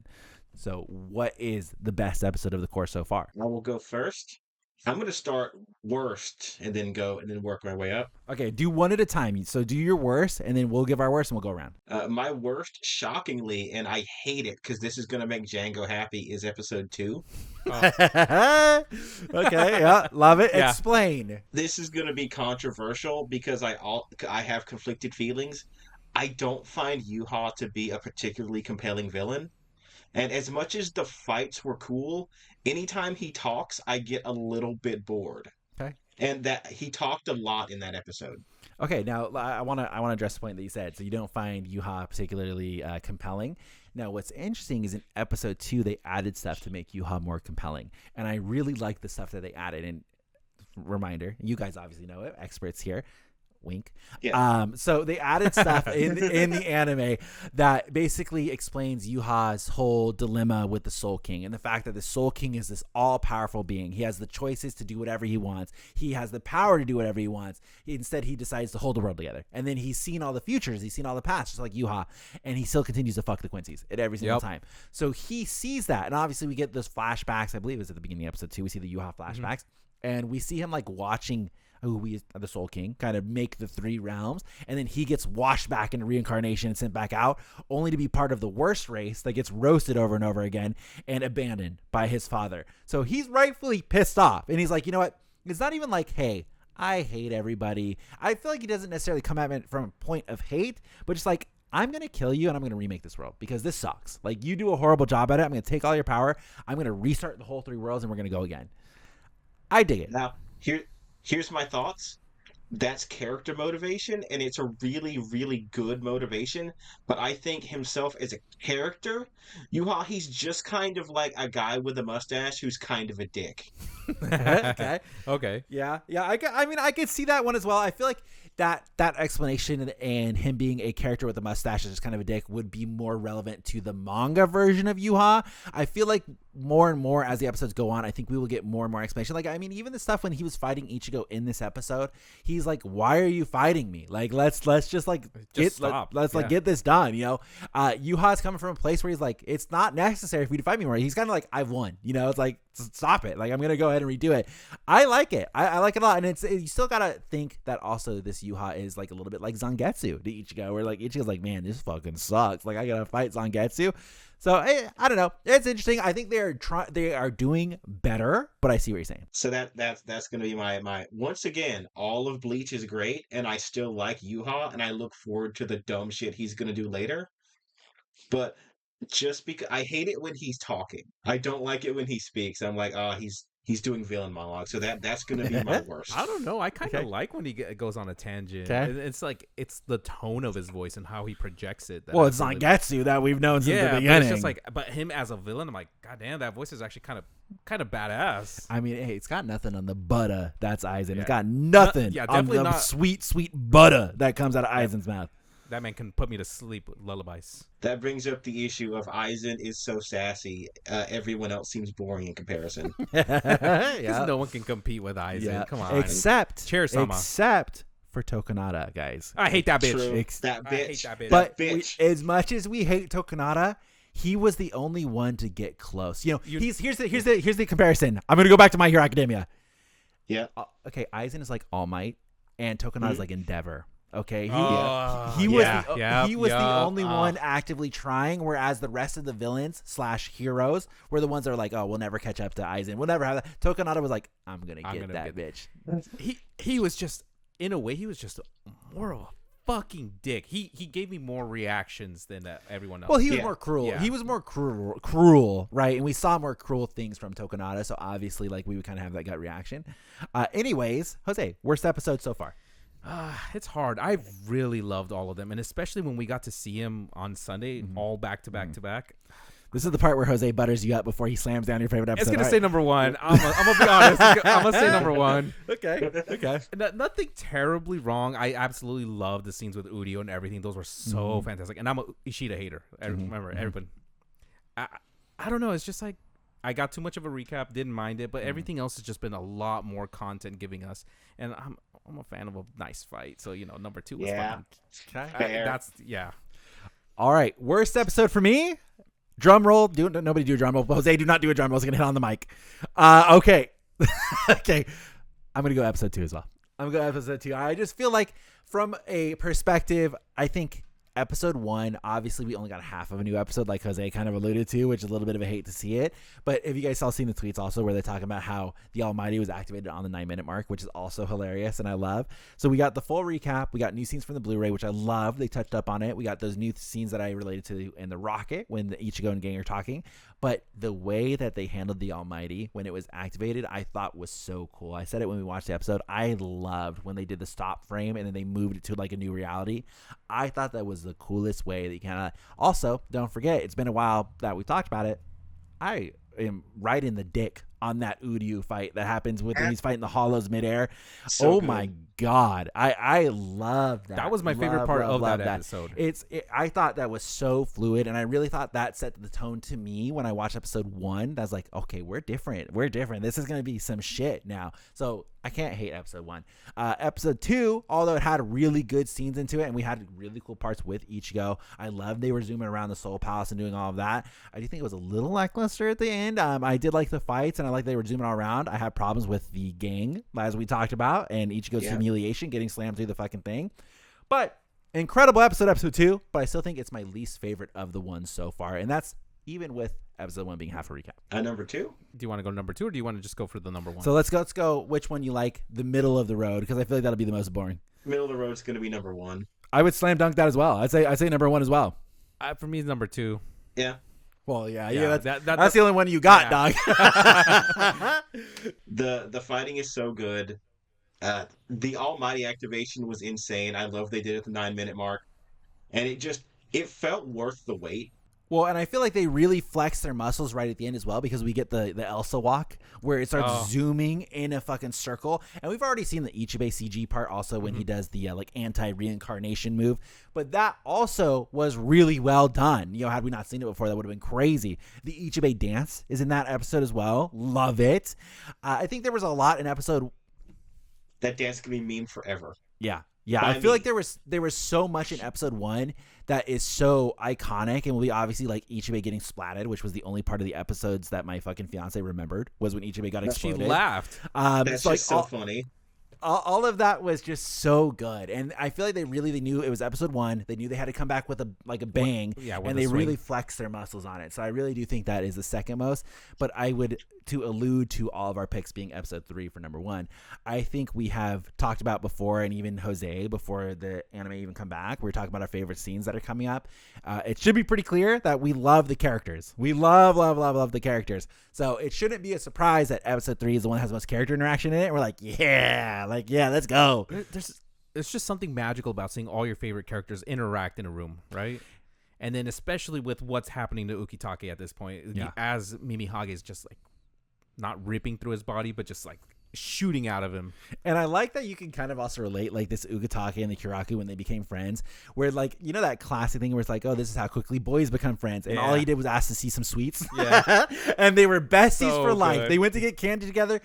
So what is the best episode of the course so far? I will go first. I'm going to start worst and then work my way up. Okay, do one at a time. So do your worst, and then we'll give our worst, and we'll go around. My worst, shockingly, and I hate it because this is going to make Django happy, is episode 2. Okay, yeah, love it. Yeah. Explain. This is going to be controversial because I have conflicted feelings. I don't find Yhwach to be a particularly compelling villain. And as much as the fights were cool, anytime he talks, I get a little bit bored. Okay. And that he talked a lot in that episode. Okay, now I want to address the point that you said. So you don't find Yhwach particularly compelling. Now, what's interesting is in episode 2, they added stuff to make Yhwach more compelling. And I really like the stuff that they added. And reminder, you guys obviously know it, experts here. Wink. Yeah. So they added stuff in the anime that basically explains Yhwach's whole dilemma with the Soul King and the fact that the Soul King is this all-powerful being. He has the choices to do whatever he wants. He has the power to do whatever he wants. Instead, he decides to hold the world together. And then he's seen all the futures. He's seen all the past, just like Yhwach. And he still continues to fuck the Quincy's at every single time. So he sees that. And obviously, we get those flashbacks. I believe it was at the beginning of episode 2. We see the Yhwach flashbacks. And we see him like watching the Soul King kind of make the 3 realms, and then he gets washed back into reincarnation and sent back out, only to be part of the worst race that gets roasted over and over again and abandoned by his father. So he's rightfully pissed off, and he's like, you know what? It's not even like, hey, I hate everybody. I feel like he doesn't necessarily come at it from a point of hate, but just like, I'm going to kill you and I'm going to remake this world because this sucks. Like, you do a horrible job at it. I'm going to take all your power. I'm going to restart the whole 3 worlds and we're going to go again. I dig it. Now, here's my thoughts. That's character motivation, and it's a really, really good motivation. But I think himself as a character, Yhwach, he's just kind of like a guy with a mustache who's kind of a dick. Okay. Yeah. I could see that one as well. I feel like that explanation and him being a character with a mustache is just kind of a dick would be more relevant to the manga version of Yhwach. I feel like more and more as the episodes go on, I think we will get more and more explanation. Like, I mean, even the stuff when he was fighting Ichigo in this episode, he's like, "Why are you fighting me? Like, let's just like stop. Let's get this done." You know, Yhwach's coming from a place where he's like, "It's not necessary for you to fight me more." He's kind of like, "I've won." You know, it's like, stop it. Like, I'm gonna go ahead and redo it. I like it. I like it a lot, and you still gotta think that also this Yhwach is like a little bit like Zangetsu to Ichigo, where like Ichigo's like, "Man, this fucking sucks. Like, I gotta fight Zangetsu." So I don't know. It's interesting. I think they are doing better, but I see what you're saying. So that's going to be my once again, all of Bleach is great, and I still like Yhwach, and I look forward to the dumb shit he's going to do later. But just because I hate it when he's talking, I don't like it when he speaks. I'm like, he's doing villain monologue. So that's going to be my worst. I don't know. I kind of like when he goes on a tangent. Okay. It's like it's the tone of his voice and how he projects it. Well, it's Zangetsu that we've known since the beginning. But it's just like, but him as a villain, I'm like, God damn, that voice is actually kind of badass. I mean, hey, it's got nothing on the butter that's Aizen. It's got nothing on the sweet butter that comes out of Aizen's mouth. That man can put me to sleep with lullabies. That brings up the issue of Aizen is so sassy. Everyone else seems boring in comparison. Because no one can compete with Aizen. Yeah. Come on. Except for Tokunada, guys. I hate that bitch. True. I That bitch. hate that bitch. But bitch. as much as we hate Tokunada, he was the only one to get close. You know, here's the comparison. I'm gonna go back to My Hero Academia. Yeah. Okay, Aizen is like All Might, and Tokunada is like Endeavor. Okay, he was the only one actively trying, whereas the rest of the villains / heroes were the ones that are like, oh, we'll never catch up to Aizen. We'll never have that. Tokunada was like, I'm gonna get that bitch. He was just, in a way, he was just more of a fucking dick. He gave me more reactions than everyone else. Well, he was more cruel. Yeah. He was more cruel, right? And we saw more cruel things from Tokunada, so obviously, like, we would kind of have that gut reaction. Anyways, Jose, worst episode so far? It's hard. I really loved all of them, and especially when we got to see him on Sunday, all back to back to back. This is the part where Jose butters you up before he slams down your favorite episode. It's gonna say number one. I'm gonna be honest. I'm gonna say number one. Okay. Nothing terribly wrong. I absolutely love the scenes with Udio and everything. Those were so fantastic. And I'm a Ishida hater. I remember everyone. I don't know. It's just like I got too much of a recap. Didn't mind it, but everything else has just been a lot more content giving us. And I'm a fan of a nice fight. So number 2 was fun. Okay. All right. Worst episode for me. Drum roll. Nobody do a drum roll. Jose, do not do a drum roll. It's going to hit on the mic. Okay. Okay. I'm going to go episode 2 as well. I'm going to go episode 2. I just feel like from a perspective, I think episode 1, obviously we only got half of a new episode, like Jose kind of alluded to, which is a little bit of a hate to see it. But if you guys all seen the tweets also where they're talking about how the Almighty was activated on the 9-minute mark, which is also hilarious and I love. So we got the full recap. We got new scenes from the Blu-ray, which I love. They touched up on it. We got those new scenes that I related to in the rocket when the Ichigo and gang are talking. But the way that they handled the Almighty when it was activated, I thought was so cool. I said it when we watched the episode. I loved when they did the stop frame and then they moved it to like a new reality. I thought that was the coolest way that you kind of. Also, don't forget, it's been a while that we talked about it. I am right in the dick on that Udio fight that happens when he's fighting the hollows midair. So good. My God. I love that. That was my favorite part of that episode. I thought that was so fluid, and I really thought that set the tone to me when I watched episode 1. That's like, okay, we're different. This is going to be some shit now. So I can't hate episode 1. Episode 2, although it had really good scenes into it, and we had really cool parts with Ichigo. I loved they were zooming around the Soul Palace and doing all of that. I do think it was a little lackluster at the end. I did like the fights, and I like they were zooming all around. I had problems with the gang, as we talked about, and Ichigo's humiliation, getting slammed through the fucking thing. But incredible episode 2, but I still think it's my least favorite of the ones so far, and that's even with episode 1 being half a recap. Number 2? Do you want to go number 2, or do you want to just go for the number 1? So let's go which one you like, the middle of the road, because I feel like that'll be the most boring. Middle of the road is going to be number 1. I would slam dunk that as well. I'd say number 1 as well. For me, it's number 2. Yeah. Well, yeah, that's the only one you got, dog. The fighting is so good. The Almighty activation was insane. I love they did it at the 9-minute mark, and it felt worth the wait. Well, and I feel like they really flex their muscles right at the end as well, because we get the Elsa walk where it starts zooming in a fucking circle. And we've already seen the Ichibe CG part also when he does the like anti-reincarnation move. But that also was really well done. Had we not seen it before, that would have been crazy. The Ichibe dance is in that episode as well. Love it. I think there was a lot in episode. That dance can be memed forever. Yeah. I feel like there was so much in episode 1 that is so iconic, and will be obviously like Ichibe getting splatted, which was the only part of the episodes that my fucking fiance remembered was when Ichibe got exploded. She laughed. That's just so funny. All of that was just so good, and I feel like they knew it was episode 1. They knew they had to come back with a bang, and they really flexed their muscles on it. So I really do think that is the second most. But I would, to allude to all of our picks being episode 3 for number 1, I think we have talked about before, and even Jose before the anime even come back, we were talking about our favorite scenes that are coming up. It should be pretty clear that we love the characters. We love the characters. So it shouldn't be a surprise that episode 3 is the one that has the most character interaction in it. We're like, yeah, let's go. It's just something magical about seeing all your favorite characters interact in a room, right? And then especially with what's happening to Ukitake at this point, as Mimihagi is just like not ripping through his body, but just like shooting out of him. And I like that you can kind of also relate like this Ukitake and the Kiraku when they became friends, where like, you know, that classic thing where it's like, oh, this is how quickly boys become friends. And all he did was ask to see some sweets. Yeah. And they were besties for life. They went to get candy together.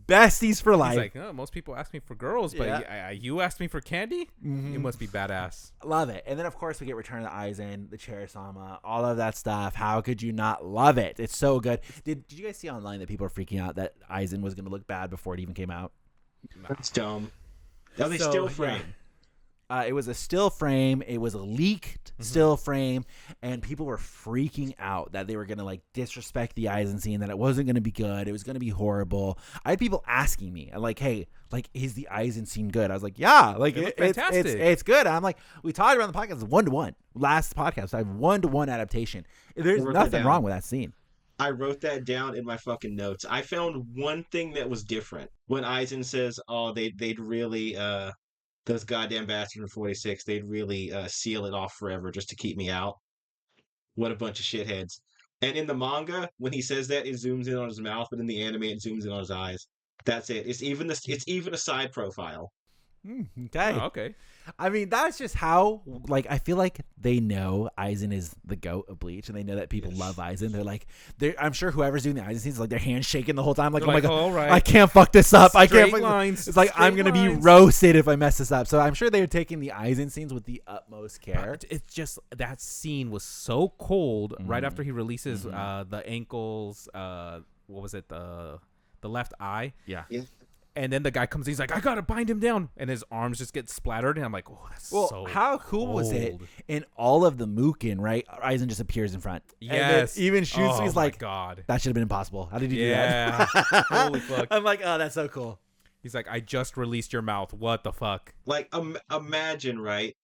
Besties for life. He's like, oh, most people ask me for girls, but you asked me for candy? Mm-hmm. You must be badass. Love it. And then, of course, we get Return of the Aizen, the Chair-sama, all of that stuff. How could you not love it? It's so good. Did you guys see online that people are freaking out that Aizen was going to look bad before it even came out? That's dumb. That was still frame. It was a still frame. It was a leaked still frame, and people were freaking out that they were going to like disrespect the Aizen scene, that it wasn't going to be good. It was going to be horrible. I had people asking me like, hey, like, is the Aizen scene good? I was like, yeah, like it's fantastic. It's good. I'm like, we talked about the podcast 1-to-1 last podcast. I have 1-to-1 adaptation. There's nothing wrong with that scene. I wrote that down in my fucking notes. I found one thing that was different when Aizen says, "Oh, they'd really those goddamn bastards from 46, they'd really seal it off forever just to keep me out." What a bunch of shitheads! And in the manga, when he says that, it zooms in on his mouth, but in the anime, it zooms in on his eyes. That's it. It's even a side profile. Okay. Oh, okay. I mean, that's just how, like, I feel like they know Aizen is the GOAT of Bleach, and they know that people love Aizen. They're like, I'm sure whoever's doing the Aizen scenes, like, their hands shaking the whole time. Like, oh my God, right. I can't fuck this up. I can't fuck lines. It's like, I'm going to be roasted if I mess this up. So I'm sure they're taking the Aizen scenes with the utmost care. It's just, that scene was so cold right after he releases the ankles, what was it, the left eye? Yeah. And then the guy comes, he's like, I gotta bind him down. And his arms just get splattered. And I'm like, oh, that's so how cool was it in all of the Mukin, right? Aizen just appears in front. Yes. Even Shunsui's like, God, that should have been impossible. How did you do that? Holy fuck. I'm like, oh, that's so cool. He's like, I just released your mouth. What the fuck? Like, imagine, right?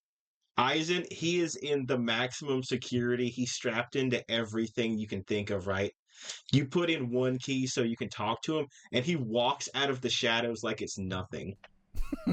Aizen, he is in the maximum security. He's strapped into everything you can think of, right? You put in one key so you can talk to him, and he walks out of the shadows like it's nothing.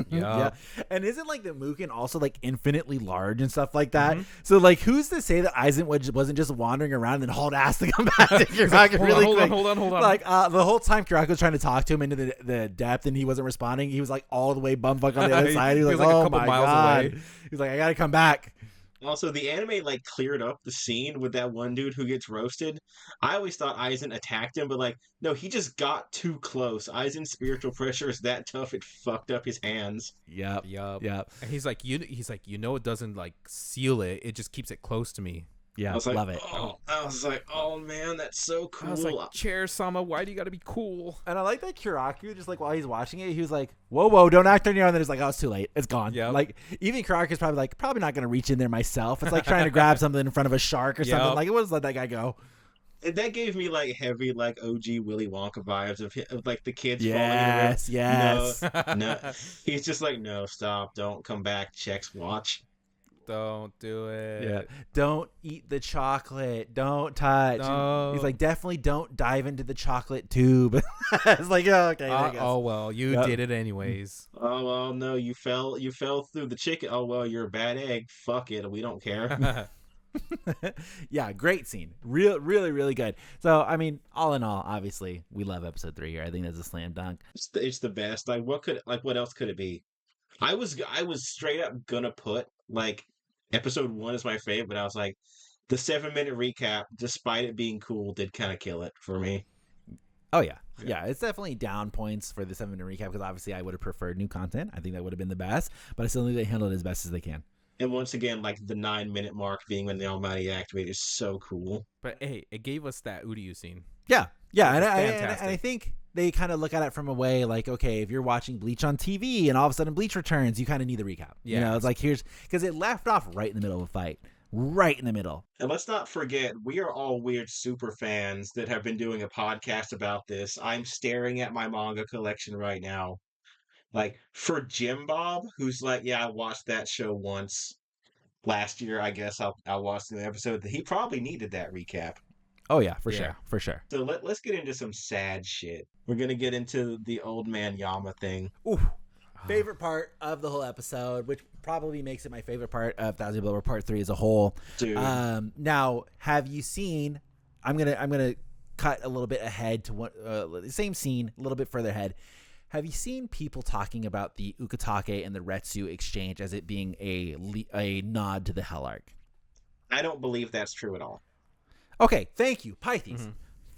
Yeah. And isn't like the Mukin also like infinitely large and stuff like that? So like, who's to say that Aizen wasn't just wandering around and then hauled ass to come back to Kiraku really quick? Hold on. Like the whole time Kiraku was trying to talk to him into the depth and he wasn't responding. He was like all the way bumfuck on the other side. He was like, oh my God. Away. He's like, I gotta come back. Also, the anime like cleared up the scene with that one dude who gets roasted. I always thought Aizen attacked him, but like, no, he just got too close. Aizen's spiritual pressure is that tough; it fucked up his hands. Yep. And he's like, you know, it doesn't like seal it; it just keeps it close to me. Yeah, love it. I was like, oh man, that's so cool. I was like, Chair-sama, why do you gotta be cool? And I like that Kiraku, just like while he's watching it, he was like, whoa, don't act on your own. And then it's like, oh, it's too late. It's gone. Yeah. Like, even Kiraku's probably not going to reach in there myself. It's like trying to grab something in front of a shark or something. Like, it was let that guy go. That gave me like heavy, like OG Willy Wonka vibes of like the kids falling in. Yes. No. He's just like, no, stop, don't come back, checks watch. Don't do it. Yeah. Don't eat the chocolate. Don't touch. No. He's like, definitely don't dive into the chocolate tube. It's like, oh, okay. Oh well, you did it anyways. Oh well, no, you fell through the chicken. Oh well, you're a bad egg. Fuck it, we don't care. Yeah, great scene. Really, really good. So, I mean, all in all, obviously, we love episode 3 here. I think that's a slam dunk. It's the best. Like, what else could it be? I was straight up gonna put like episode 1 is my favorite, but I was like, the 7-minute recap, despite it being cool, did kind of kill it for me. Oh yeah, it's definitely down points for the 7-minute recap because obviously I would have preferred new content. I think that would have been the best, but I still think they handled it as best as they can. And once again, like the 9-minute mark being when the Almighty activated is so cool. But hey, it gave us that Uryu scene. Yeah, and I think they kind of look at it from a way like, okay, if you're watching Bleach on TV and all of a sudden Bleach returns, you kind of need the recap. Yeah. You know, it's like because it left off right in the middle of a fight. Right in the middle. And let's not forget, we are all weird super fans that have been doing a podcast about this. I'm staring at my manga collection right now. Like, for Jim Bob, who's like, yeah, I watched that show once last year, I guess I watched the episode, that he probably needed that recap. Oh yeah, for sure. So let's get into some sad shit. We're gonna get into the old man Yama thing. Ooh, favorite part of the whole episode, which probably makes it my favorite part of Thousand-Year Blood War Part 3 as a whole. Dude. Now, have you seen? I'm gonna cut a little bit ahead to what the same scene, a little bit further ahead. have you seen people talking about the Ukitake and the Retsu exchange as it being a nod to the Hell Arc? I don't believe that's true at all. Okay, thank you, Pythes. Mm-hmm.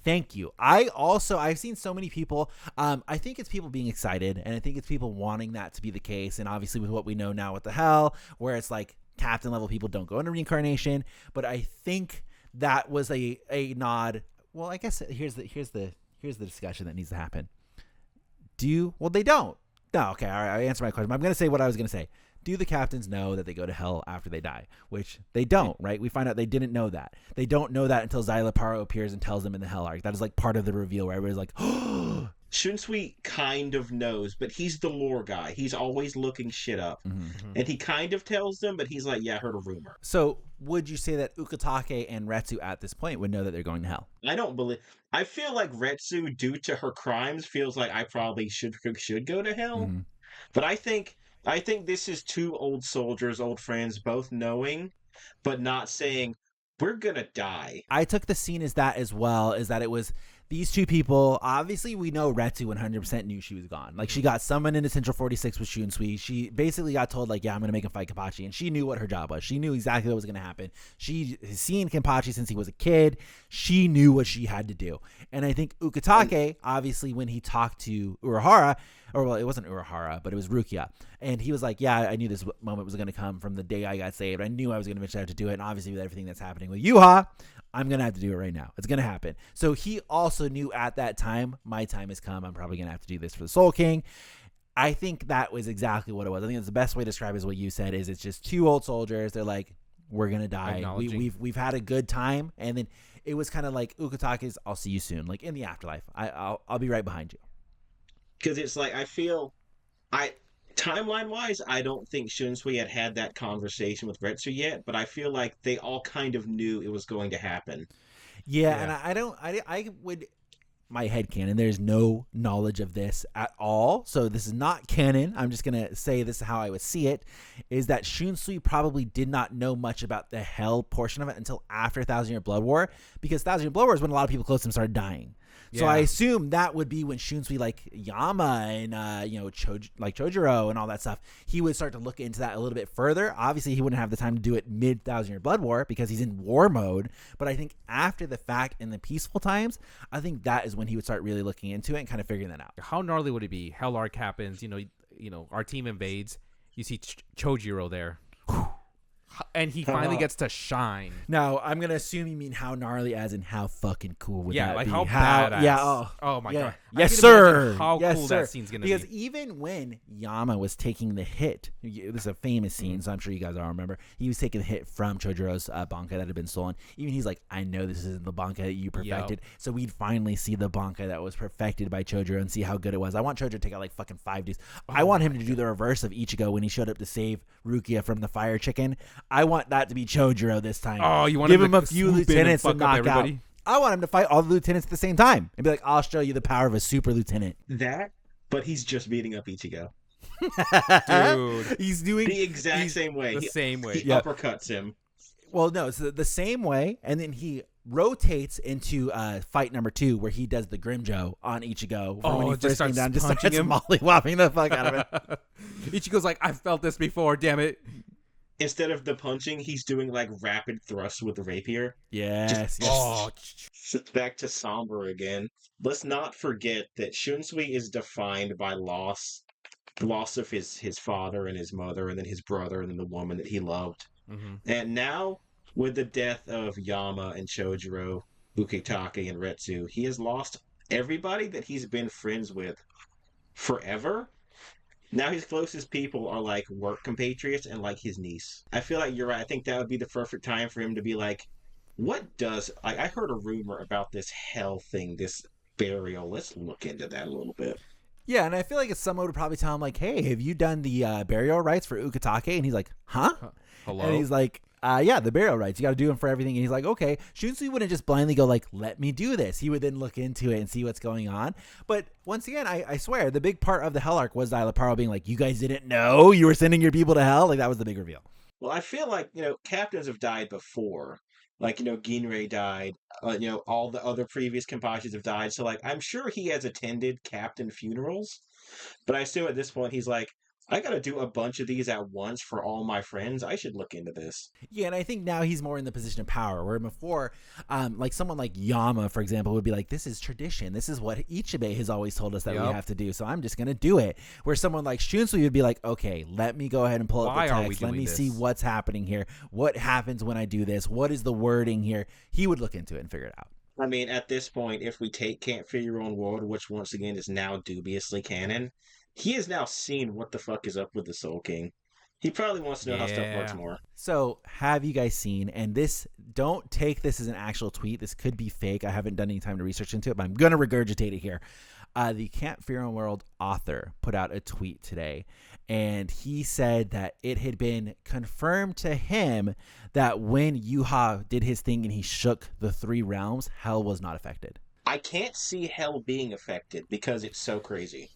Thank you. I've seen so many people. I think it's people being excited, and I think it's people wanting that to be the case. And obviously, with what we know now with the Hell, where it's like captain level people don't go into reincarnation, but I think that was a nod. Well, I guess here's the discussion that needs to happen. Well, they don't. No, okay, all right, I answered my question. I'm going to say what I was going to say. Do the captains know that they go to hell after they die? Which they don't, right? We find out they didn't know that. They don't know that until Xylopharo appears and tells them in the Hell Arc. That is like part of the reveal where everybody's like, oh. Shunsui kind of knows, but he's the lore guy. He's always looking shit up. Mm-hmm. And he kind of tells them, but he's like, yeah, I heard a rumor. So would you say that Ukitake and Retsu at this point would know that they're going to hell? I feel like Retsu, due to her crimes, feels like I probably should go to hell. Mm-hmm. But I think this is two old soldiers, old friends, both knowing, but not saying, we're gonna die. I took the scene as that as well, is that it was these two people. Obviously, we know Retsu 100% knew she was gone. Like, she got summoned into Central 46 with Shunsui. She basically got told, like, yeah, I'm going to make him fight Kenpachi. And she knew what her job was. She knew exactly what was going to happen. She has seen Kenpachi since he was a kid. She knew what she had to do. And I think Ukitake, obviously, when he talked to Urahara, or well, it wasn't Urahara, but it was Rukia. And he was like, yeah, I knew this moment was going to come from the day I got saved. I knew I was going to eventually have to do it. And obviously, with everything that's happening with Yhwach, I'm going to have to do it right now. It's going to happen. So he also knew at that time, my time has come. I'm probably going to have to do this for the Soul King. I think that was exactly what it was. I think that's the best way to describe it is what you said, is it's just two old soldiers. They're like, we're going to die. We've had a good time. And then it was kind of like Ukitake's, I'll see you soon. Like in the afterlife, I'll be right behind you. Because it's like, timeline-wise, I don't think Shunsui had that conversation with Retsu yet, but I feel like they all kind of knew it was going to happen. Yeah. And I would, my headcanon, there's no knowledge of this at all, so this is not canon. I'm just going to say this is how I would see it, is that Shunsui probably did not know much about the hell portion of it until after Thousand-Year Blood War, because Thousand-Year Blood War is when a lot of people close to him started dying. So I assume that would be when Shunsui, like Yama and Chojiro and all that stuff, he would start to look into that a little bit further. Obviously, he wouldn't have the time to do it mid Thousand-Year Blood War because he's in war mode. But I think after the fact, in the peaceful times, I think that is when he would start really looking into it and kind of figuring that out. How gnarly would it be? Hell Arc happens. You know, our team invades. You see Chojiro there. And he finally gets to shine. Now, I'm going to assume you mean how gnarly as in how fucking cool would that be? Yeah, like how badass. Yeah, oh my God. Yes, sir. How cool that scene's going to be. Because even when Yama was taking the hit, this is a famous scene, so I'm sure you guys all remember. He was taking the hit from Chojiro's Bankai that had been stolen. Even he's like, I know this isn't the Bankai that you perfected. Yep. So we'd finally see the Bankai that was perfected by Chojiro and see how good it was. I want Chojiro to take out like fucking 5 dudes. I want him to do the reverse of Ichigo when he showed up to save Rukia from the fire chicken. I want that to be Chojiro this time. Oh, you want give him a few lieutenants to knock out. I want him to fight all the lieutenants at the same time and be like, I'll show you the power of a super lieutenant. But he's just beating up Ichigo. Dude. He's doing the exact same way. The same way. He uppercuts him. Well, no, it's the same way, and then he rotates into fight number 2 where he does the Grimjo on Ichigo. When he first came down, just starts mollywopping the fuck out of it. Ichigo's like, I've felt this before, damn it. Instead of the punching, he's doing like rapid thrusts with the rapier. Yes. Back to somber again. Let's not forget that Shunsui is defined by loss of his father and his mother, and then his brother, and then the woman that he loved. Mm-hmm. And now, with the death of Yama and Chojiro, Ukitake and Retsu, he has lost everybody that he's been friends with forever. Now his closest people are like work compatriots and like his niece. I feel like you're right. I think that would be the perfect time for him to be like, I heard a rumor about this hell thing, this burial. Let's look into that a little bit. Yeah, and I feel like someone would probably tell him like, hey, have you done the burial rites for Ukitake? And he's like, huh? Hello? And he's like, yeah, the burial rites. You got to do them for everything. And he's like, okay. Shunsui wouldn't just blindly go like, let me do this. He would then look into it and see what's going on. But once again, I swear, the big part of the Hell Arc was Xylopharo being like, you guys didn't know you were sending your people to hell? Like, that was the big reveal. Well, I feel like, captains have died before. Like, Ginrei died. All the other previous Kenpachis have died. So, like, I'm sure he has attended captain funerals. But I assume at this point he's like, I gotta do a bunch of these at once for all my friends. I should look into this. Yeah, and I think now he's more in the position of power, where before, like someone like Yama, for example, would be like, this is tradition. This is what Ichibe has always told us that we have to do, so I'm just going to do it. Where someone like Shunsui would be like, okay, let me go ahead and pull up the text. Let me see what's happening here. What happens when I do this? What is the wording here? He would look into it and figure it out. I mean, at this point, if we take Can't Fear Your Own World, which once again is now dubiously canon, he has now seen what the fuck is up with the Soul King. He probably wants to know how stuff works more. So, have you guys seen, and this, don't take this as an actual tweet. This could be fake. I haven't done any time to research into it, but I'm going to regurgitate it here. The Can't Fear Your Own World author put out a tweet today, and he said that it had been confirmed to him that when Yhwach did his thing and he shook the 3 realms, Hell was not affected. I can't see Hell being affected because it's so crazy.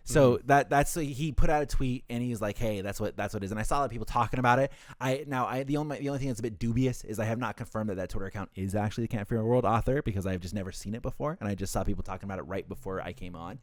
So that's he put out a tweet and he was like, "Hey, that's what it is." And I saw a lot of people talking about it. The only thing that's a bit dubious is I have not confirmed that Twitter account is actually the Can't Fear World author, because I've just never seen it before, and I just saw people talking about it right before I came on.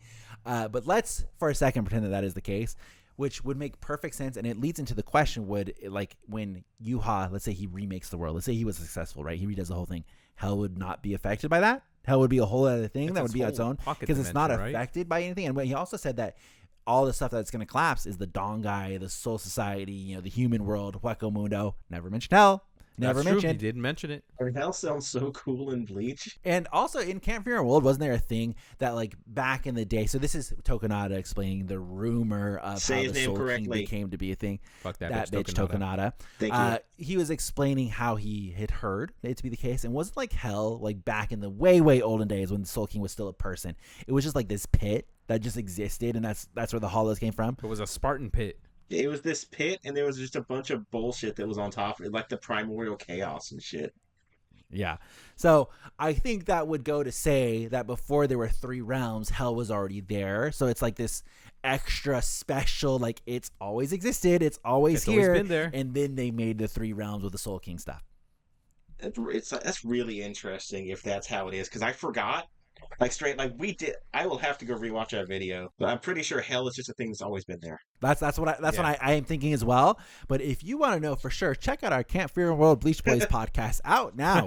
But let's for a second pretend that is the case, which would make perfect sense, and it leads into the question: would, like, when Yhwach, let's say he remakes the world, let's say he was successful, right? He redoes the whole thing. Hell would not be affected by that. Hell would be a whole other thing that would be its own, because it's not affected by anything. And he also said that all the stuff that's going to collapse is the Dongai, the Soul Society, the human world, Hueco Mundo. Never mentioned Hell. Never mentioned. True. He didn't mention it. Hell sounds so cool in Bleach. And also in Can't Fear Your World, wasn't there a thing that, like, back in the day? So this is Tokonada explaining the rumor of how the Soul King became to be a thing. Fuck that bitch Tokonada. Thank you. He was explaining how he had heard it to be the case, and wasn't like Hell, like back in the way olden days when the Soul King was still a person. It was just like this pit that just existed, and that's where the hollows came from. It was a Spartan pit. It was this pit, and there was just a bunch of bullshit that was on top of it, like the primordial chaos and shit. Yeah. So I think that would go to say that before there were 3 realms, Hell was already there. So it's like this extra special, like, it's always existed, it's always here. Always been there. And then they made the 3 realms with the Soul King stuff. That's really interesting if that's how it is, because I forgot. Like, straight, like, we did. I will have to go rewatch that video, but I'm pretty sure Hell is just a thing that's always been there. That's what I am thinking as well. But if you want to know for sure, check out our Can't Fear Your World Bleach Boys podcast out now.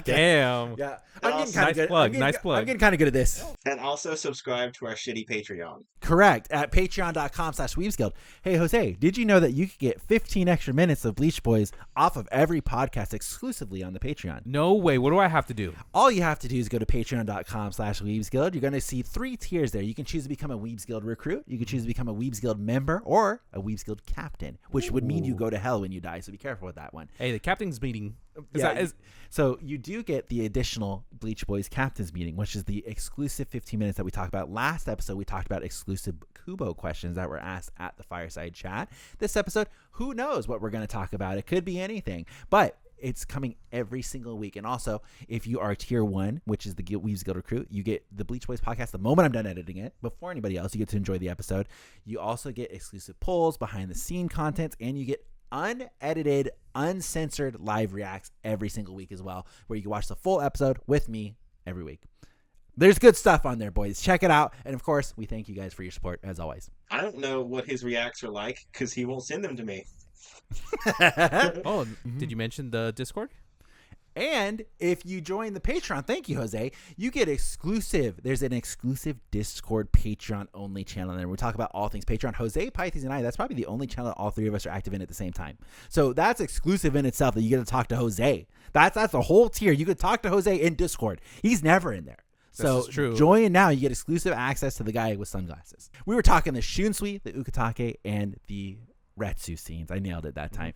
Damn. Yeah, I'm getting kind of good. Nice plug. I'm getting kind of good at this. And also subscribe to our shitty Patreon. Correct, at patreon.com/weebsguild. Hey, Jose, did you know that you could get 15 extra minutes of Bleach Boys off of every podcast exclusively on the Patreon? No way. What do I have to do? All you have to do is go to patreon.com/weebsguild. You're going to see 3 tiers there. You can choose to become a Weebs Guild recruit. You can choose to become a Weebs Guild member or a Weebs Guild captain, which would mean you go to hell when you die. So be careful with that one. Hey, the captain's meeting. So you do get the additional Bleach Boys captain's meeting, which is the exclusive 15 minutes that we talked about. Last episode, we talked about exclusive Kubo questions that were asked at the Fireside Chat. This episode, who knows what we're going to talk about? It could be anything, but it's coming every single week. And also, if you are tier 1, which is the Weebs Guild recruit, you get the Bleach Boys podcast the moment I'm done editing it. Before anybody else, you get to enjoy the episode. You also get exclusive polls, behind the scene content, and you get unedited, uncensored live reacts every single week as well, where you can watch the full episode with me every week. There's good stuff on there, boys. Check it out. And of course, we thank you guys for your support as always. I don't know what his reacts are like because he won't send them to me. Did you mention the Discord? And if you join the Patreon, thank you, Jose, you get exclusive. There's an exclusive Discord Patreon only channel there. We talk about all things Patreon. Jose, Pythes, and I, that's probably the only channel that all 3 of us are active in at the same time. So that's exclusive in itself that you get to talk to Jose. That's a whole tier. You could talk to Jose in Discord. He's never in there. So join now. You get exclusive access to the guy with sunglasses. We were talking the Shunsui, the Ukitake, and the Retsu scenes. I nailed it that time.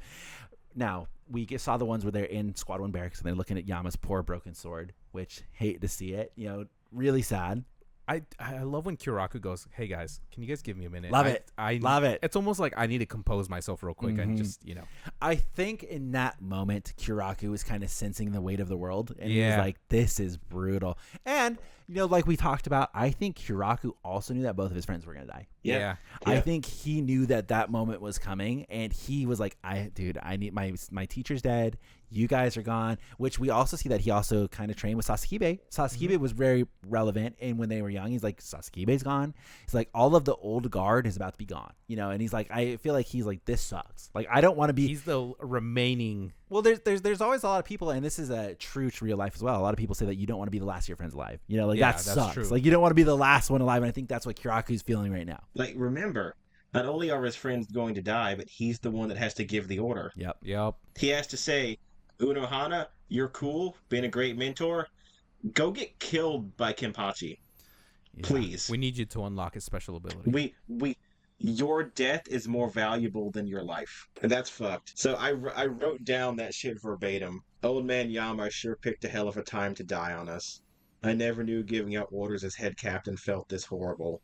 Now, we saw the ones where they're in Squad 1 barracks and they're looking at Yama's poor broken sword, which, hate to see it. Really sad. I love when Kyoraku goes, "Hey guys, can you guys give me a minute?" Love it. Love it. It's almost like I need to compose myself real quick and just, I think in that moment, Kyoraku was kind of sensing the weight of the world, and he was like, "This is brutal." And like we talked about, I think Hiraku also knew that both of his friends were going to die. Yeah. I think he knew that moment was coming, and he was like, I need my teacher's dead. You guys are gone, which we also see that he also kind of trained with Sasakibe. Sasakibe was very relevant, and when they were young, he's like, Sasakibe's gone. He's like, all of the old guard is about to be gone, and he's like, I feel like he's like, this sucks. Like, I don't want to be. He's the remaining. Well, there's always a lot of people, and this is true to real life as well. A lot of people say that you don't want to be the last of your friends alive. That sucks. True. Like, you don't want to be the last one alive, and I think that's what Kiraku's feeling right now. Like, remember, not only are his friends going to die, but he's the one that has to give the order. Yep. He has to say, Unohana, you're cool, been a great mentor. Go get killed by Kenpachi. Yeah. Please. We need you to unlock his special ability. Your death is more valuable than your life. And that's fucked. So I wrote down that shit verbatim. Old man Yama sure picked a hell of a time to die on us. I never knew giving out orders as head captain felt this horrible.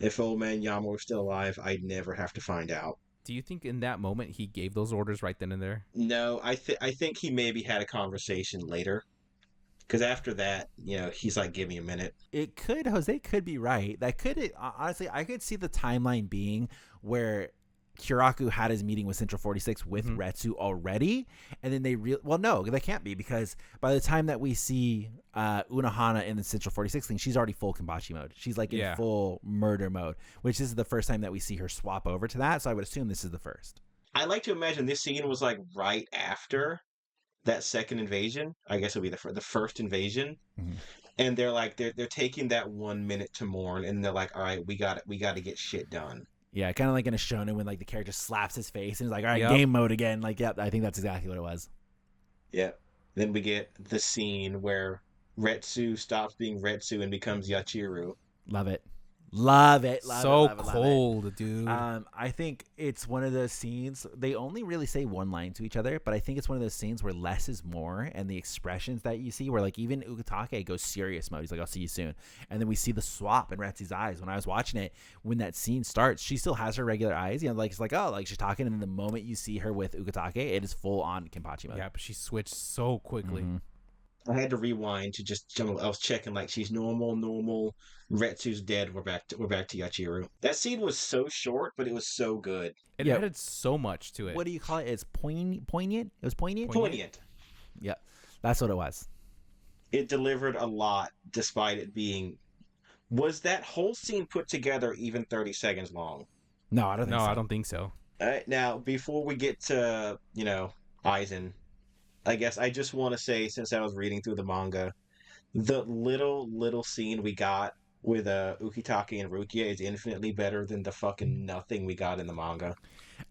If old man Yama were still alive, I'd never have to find out. Do you think in that moment he gave those orders right then and there? No, I think he maybe had a conversation later. Because after that, he's like, give me a minute. Jose could be right. Honestly, I could see the timeline being where Kiraku had his meeting with Central 46 with Retsu already. And then no, that can't be, because by the time that we see Unohana in the Central 46 thing, she's already full Kenpachi mode. She's like in full murder mode, which is the first time that we see her swap over to that. So I would assume this is the first. I like to imagine this scene was like right after that second invasion. I guess it'll be the first invasion. Mm-hmm. And they're taking that 1 minute to mourn, and they're like, all right, we got to get shit done. Yeah, kind of like in a shonen when like the character slaps his face and he's like, all right, game mode again. Like, I think that's exactly what it was. Yeah. Then we get the scene where Retsu stops being Retsu and becomes Yachiru. Love it. Love it. So cold, dude. I think it's one of those scenes. They only really say one line to each other, but I think it's one of those scenes where less is more, and the expressions that you see, where like even Ukitake goes serious mode. He's like, "I'll see you soon," and then we see the swap in Retsu's eyes. When I was watching it, when that scene starts, she still has her regular eyes. Like it's like, oh, like she's talking, and then the moment you see her with Ukitake, it is full on Kenpachi mode. Yeah, but she switched so quickly. Mm-hmm. I had to rewind to just jump. I was checking, like, she's normal. Retsu's dead. We're back to Yachiru. That scene was so short, but it was so good. It added so much to it. What do you call it? It's poignant. It was poignant. Yeah, that's what it was. It delivered a lot, despite it being. Was that whole scene put together even 30 seconds long? No, I don't think so. I don't think so. All right, now before we get to Aizen, I guess I just want to say, since I was reading through the manga, the little scene we got with Ukitake and Rukia is infinitely better than the fucking nothing we got in the manga.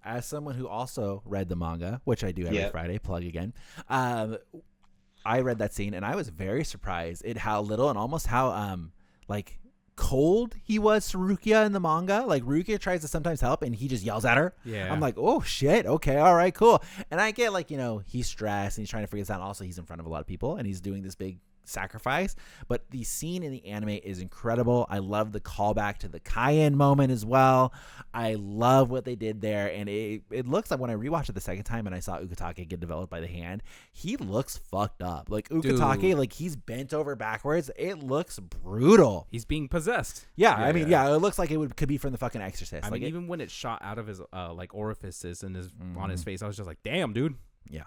As someone who also read the manga, which I do every Friday, plug again, I read that scene and I was very surprised at how little and almost how like cold he was to Rukia in the manga. Like, Rukia tries to sometimes help and he just yells at her. Yeah. I'm like, oh shit, okay, all right, cool. And I get, like, he's stressed and he's trying to figure this out. Also, he's in front of a lot of people and he's doing this big sacrifice, but the scene in the anime is incredible. I love the callback to the Kaien moment as well. I love what they did there, and it looks like, when I rewatched it the second time and I saw Ukitake get developed by the hand, he looks fucked up. Like, Ukitake, dude, like, he's bent over backwards. It looks brutal. He's being possessed. Yeah, I mean, it looks like it could be from the fucking Exorcist. I mean, even when it shot out of his like orifices and his on his face, I was just like, damn, dude. Yeah,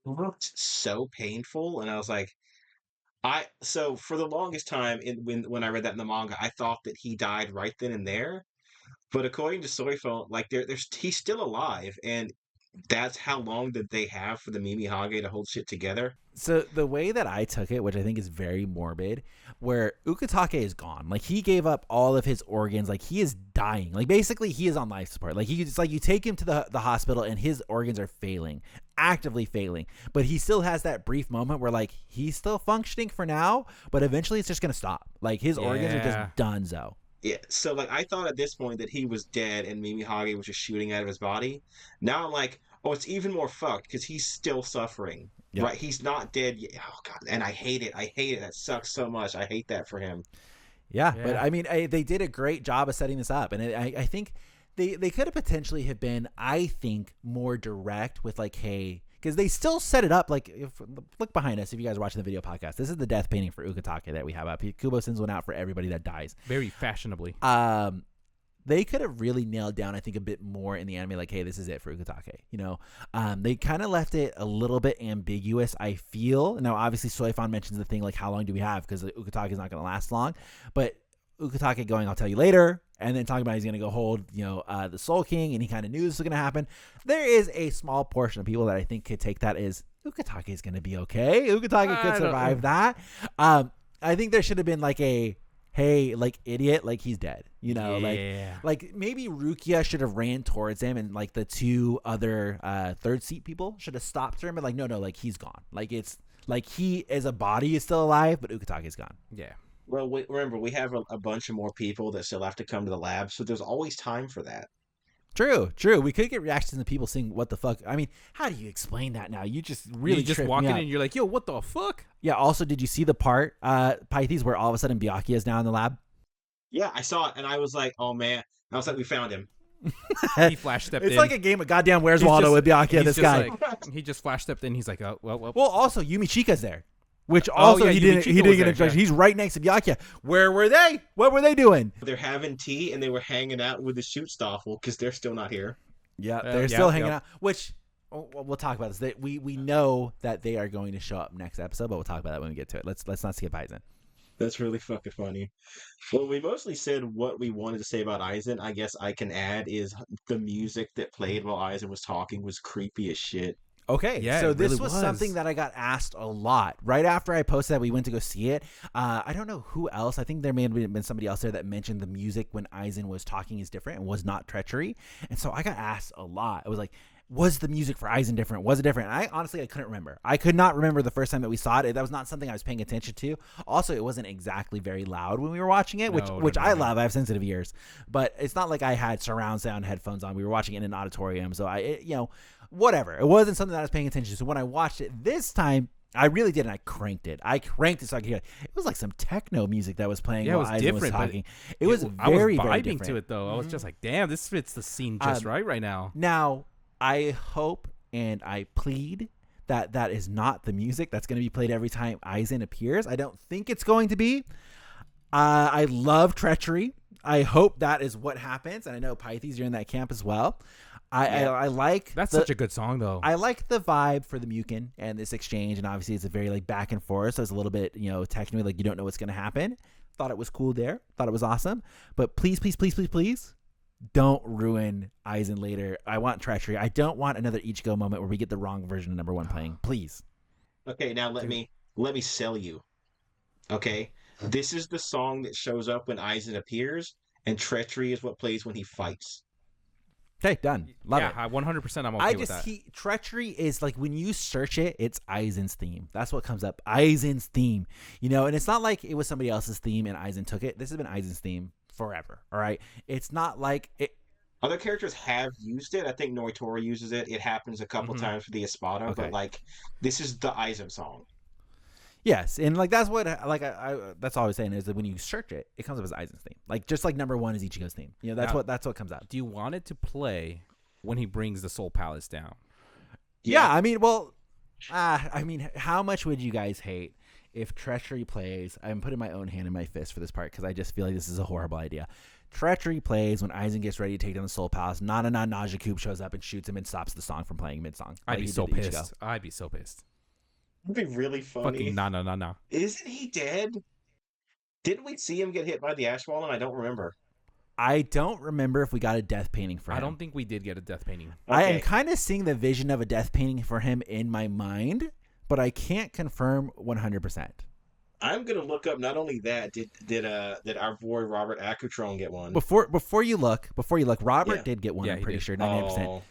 it looked so painful, and I was like, so for the longest time, when I read that in the manga, I thought that he died right then and there. But according to Soifo, like, he's still alive, and that's how long that they have for the Mimihage to hold shit together. So the way that I took it, which I think is very morbid, where Ukitake is gone, like, he gave up all of his organs, like, he is dying, like, basically he is on life support. Like, it's like you take him to the hospital and his organs are failing, actively failing, but he still has that brief moment where, like, he's still functioning for now, but eventually it's just gonna stop. Like, his organs are just donezo. Yeah, so, like, I thought at this point that he was dead and Mimihage was just shooting out of his body. Now I'm like, oh, it's even more fucked because he's still suffering. Yep. Right? He's not dead yet. Oh, God. And I hate it. That sucks so much. I hate that for him. Yeah. But, I mean, they did a great job of setting this up. And I think they could have potentially have been, I think, more direct with, like, hey, because they still set it up. Like, look behind us if you guys are watching the video podcast. This is the death painting for Ukitake that we have up. Kubo sends one out for everybody that dies. Very fashionably. They could have really nailed down, I think, a bit more in the anime, like, hey, this is it for Ukitake. You know, they kind of left it a little bit ambiguous, I feel. Now, obviously, Soifan mentions the thing, like, how long do we have? Because Ukitake is not going to last long. But Ukitake going, I'll tell you later, and then talking about he's going to go hold, the Soul King, and he kind of knew this was going to happen. There is a small portion of people that I think could take that as Ukitake is going to be okay. Ukitake could survive that. I think there should have been, like, hey, like, idiot, like, he's dead, like maybe Rukia should have ran towards him, and like the two other third seat people should have stopped him, but like, no, like, he's gone. Like, it's like he as a body is still alive, but Ukitake is gone. Yeah. Well, remember, we have a bunch of more people that still have to come to the lab, so there's always time for that. True. We could get reactions of people saying, what the fuck? I mean, how do you explain that now? You just really walk in and you're like, yo, what the fuck? Yeah, also, did you see the part, Pythes, where all of a sudden Byakuya is now in the lab? Yeah, I saw it, and I was like, oh, man. I was like, we found him. He flash stepped in. It's like a game of goddamn Where's Waldo with Byakuya, this guy. He just flash stepped in. He's like, oh, well. Well, also, Yumi Chika's there. Which also he didn't get introduction. He's right next to Byakuya. Where were they? What were they doing? They're having tea and they were hanging out with the Schutzstaffel because they're still not here. Yeah, they're still hanging out. Which we'll talk about this. We know that they are going to show up next episode, but we'll talk about that when we get to it. Let's not skip Aizen. That's really fucking funny. Well, we mostly said what we wanted to say about Aizen. I guess I can add is the music that played while Aizen was talking was creepy as shit. Okay, yeah, so this really was something that I got asked a lot. Right after I posted that we went to go see it, I don't know who else. I think there may have been somebody else there that mentioned the music when Aizen was talking is different and was not treachery. And so I got asked a lot. It was like, was the music for Aizen different? Was it different? And I couldn't remember. I could not remember the first time that we saw it. That was not something I was paying attention to. Also, it wasn't exactly very loud when we were watching it, which I love. I have sensitive ears. But it's not like I had surround sound headphones on. We were watching it in an auditorium. So whatever. It wasn't something that I was paying attention to. So when I watched it this time, I really did, and I cranked it so I could hear it. It was like some techno music that was playing while Aizen was talking. It was very, very different. To it, though. I was just like, damn, this fits the scene just right now. Now, I hope and I plead that is not the music that's going to be played every time Aizen appears. I don't think it's going to be. I love treachery. I hope that is what happens, and I know Pythes, you're in that camp as well. I like such a good song though. I like the vibe for the Mukin and this exchange, and obviously it's a very like back and forth, so it's a little bit technically like you don't know what's gonna happen. Thought it was cool there. Thought it was awesome, but please don't ruin Aizen later. I want treachery. I don't want another Ichigo moment where we get the wrong version of number one playing. Please. Okay, now let me sell you. Okay, this is the song that shows up when Aizen appears, and treachery is what plays when he fights. Okay, done. Love it. Yeah, 100%. I'm okay with that. Treachery is like when you search it, it's Aizen's theme. That's what comes up. Aizen's theme. And it's not like it was somebody else's theme and Aizen took it. This has been Aizen's theme forever. All right. It's not like it. Other characters have used it. I think Noitori uses it. It happens a couple times for the Espada, but like this is the Aizen song. Yes, and like that's what that's all I was saying is that when you search it, it comes up as Aizen's theme. Like just like number one is Ichigo's theme. That's what comes up. Do you want it to play when he brings the Soul Palace down? Yeah, I mean, how much would you guys hate if treachery plays? I'm putting my own hand in my fist for this part because I just feel like this is a horrible idea. Treachery plays when Aizen gets ready to take down the Soul Palace. Najakub shows up and shoots him and stops the song from playing mid-song. I'd be so pissed. I'd be so pissed. That'd be really funny. Fucking no. Isn't he dead? Didn't we see him get hit by the ash ball? And I don't remember. I don't remember if we got a death painting for him. I don't think we did get a death painting. Okay. I am kind of seeing the vision of a death painting for him in my mind, but I can't confirm 100%. I'm gonna look up. Not only that, did our boy Robert Acutron get one? Before you look, Robert did get one. I'm pretty sure 99%.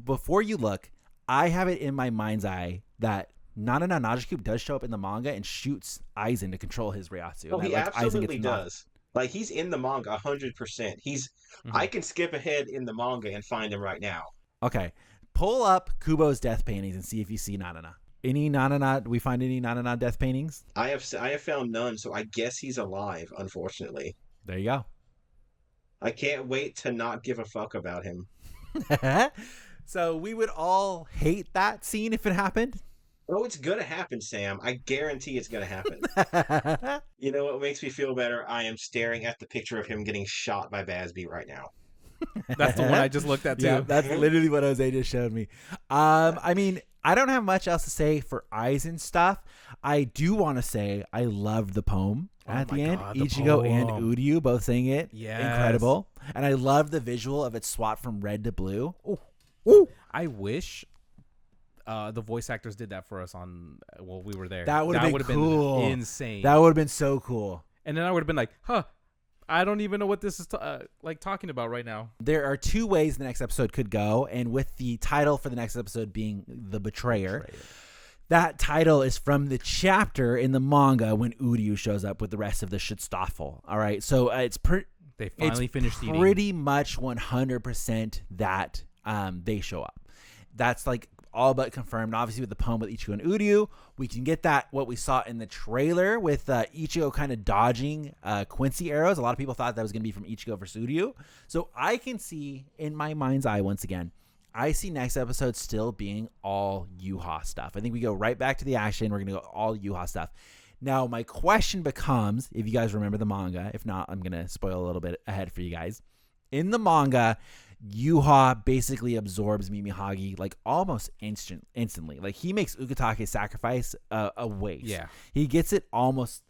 Before you look, I have it in my mind's eye that Najakub does show up in the manga and shoots Aizen to control his Reiatsu. Oh, he absolutely does. Like he's in the manga 100%. I can skip ahead in the manga and find him right now. Okay, pull up Kubo's death paintings and see if you see Nanana. Any Nanana? Do we find any Nanana death paintings? I have found none, so I guess he's alive. Unfortunately, there you go. I can't wait to not give a fuck about him. So we would all hate that scene if it happened. Oh, it's gonna happen, Sam. I guarantee it's gonna happen. You know what makes me feel better? I am staring at the picture of him getting shot by Basby right now. That's the one I just looked at too. Yeah, that's literally what Jose just showed me. I mean, I don't have much else to say for Aizen stuff. I do want to say I loved the poem at the end. Ichigo and Uryu both saying it. Yes. Incredible. And I love the visual of it swap from red to blue. Ooh. I wish the voice actors did that for us we were there. That would have been cool. Been insane. That would have been so cool. And then I would have been like, I don't even know what this is talking about right now. There are two ways the next episode could go, and with the title for the next episode being The Betrayer. That title is from the chapter in the manga when Uryu shows up with the rest of the Schutzstaffel. All right, so they finally finished eating. Pretty much 100% that they show up. That's like all but confirmed. Obviously, with the poem with Ichigo and Uryu, we can get that what we saw in the trailer with Ichigo kind of dodging Quincy arrows. A lot of people thought that was going to be from Ichigo versus Uryu. So I can see in my mind's eye once again, I see next episode still being all Yhwach stuff. I think we go right back to the action. We're going to go all Yhwach stuff. Now, my question becomes, if you guys remember the manga, if not, I'm going to spoil a little bit ahead for you guys. In the manga, Yhwach basically absorbs Mimihagi like almost instantly. Like he makes Ukitake sacrifice a waste. Yeah. He gets it almost,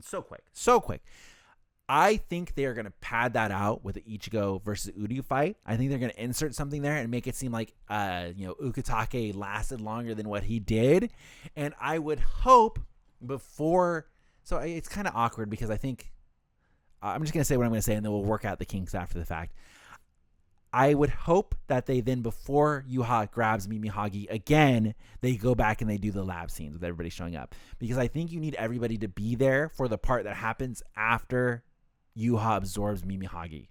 so quick. I think they're going to pad that out with the Ichigo versus Uryu fight. I think they're going to insert something there and make it seem like, Ukitake lasted longer than what he did. And I would hope it's kind of awkward because I think, I'm just going to say what I'm going to say and then we'll work out the kinks after the fact. I would hope that they then, before Yhwach grabs Mimihagi again, they go back and they do the lab scenes with everybody showing up. Because I think you need everybody to be there for the part that happens after Yhwach absorbs Mimihagi.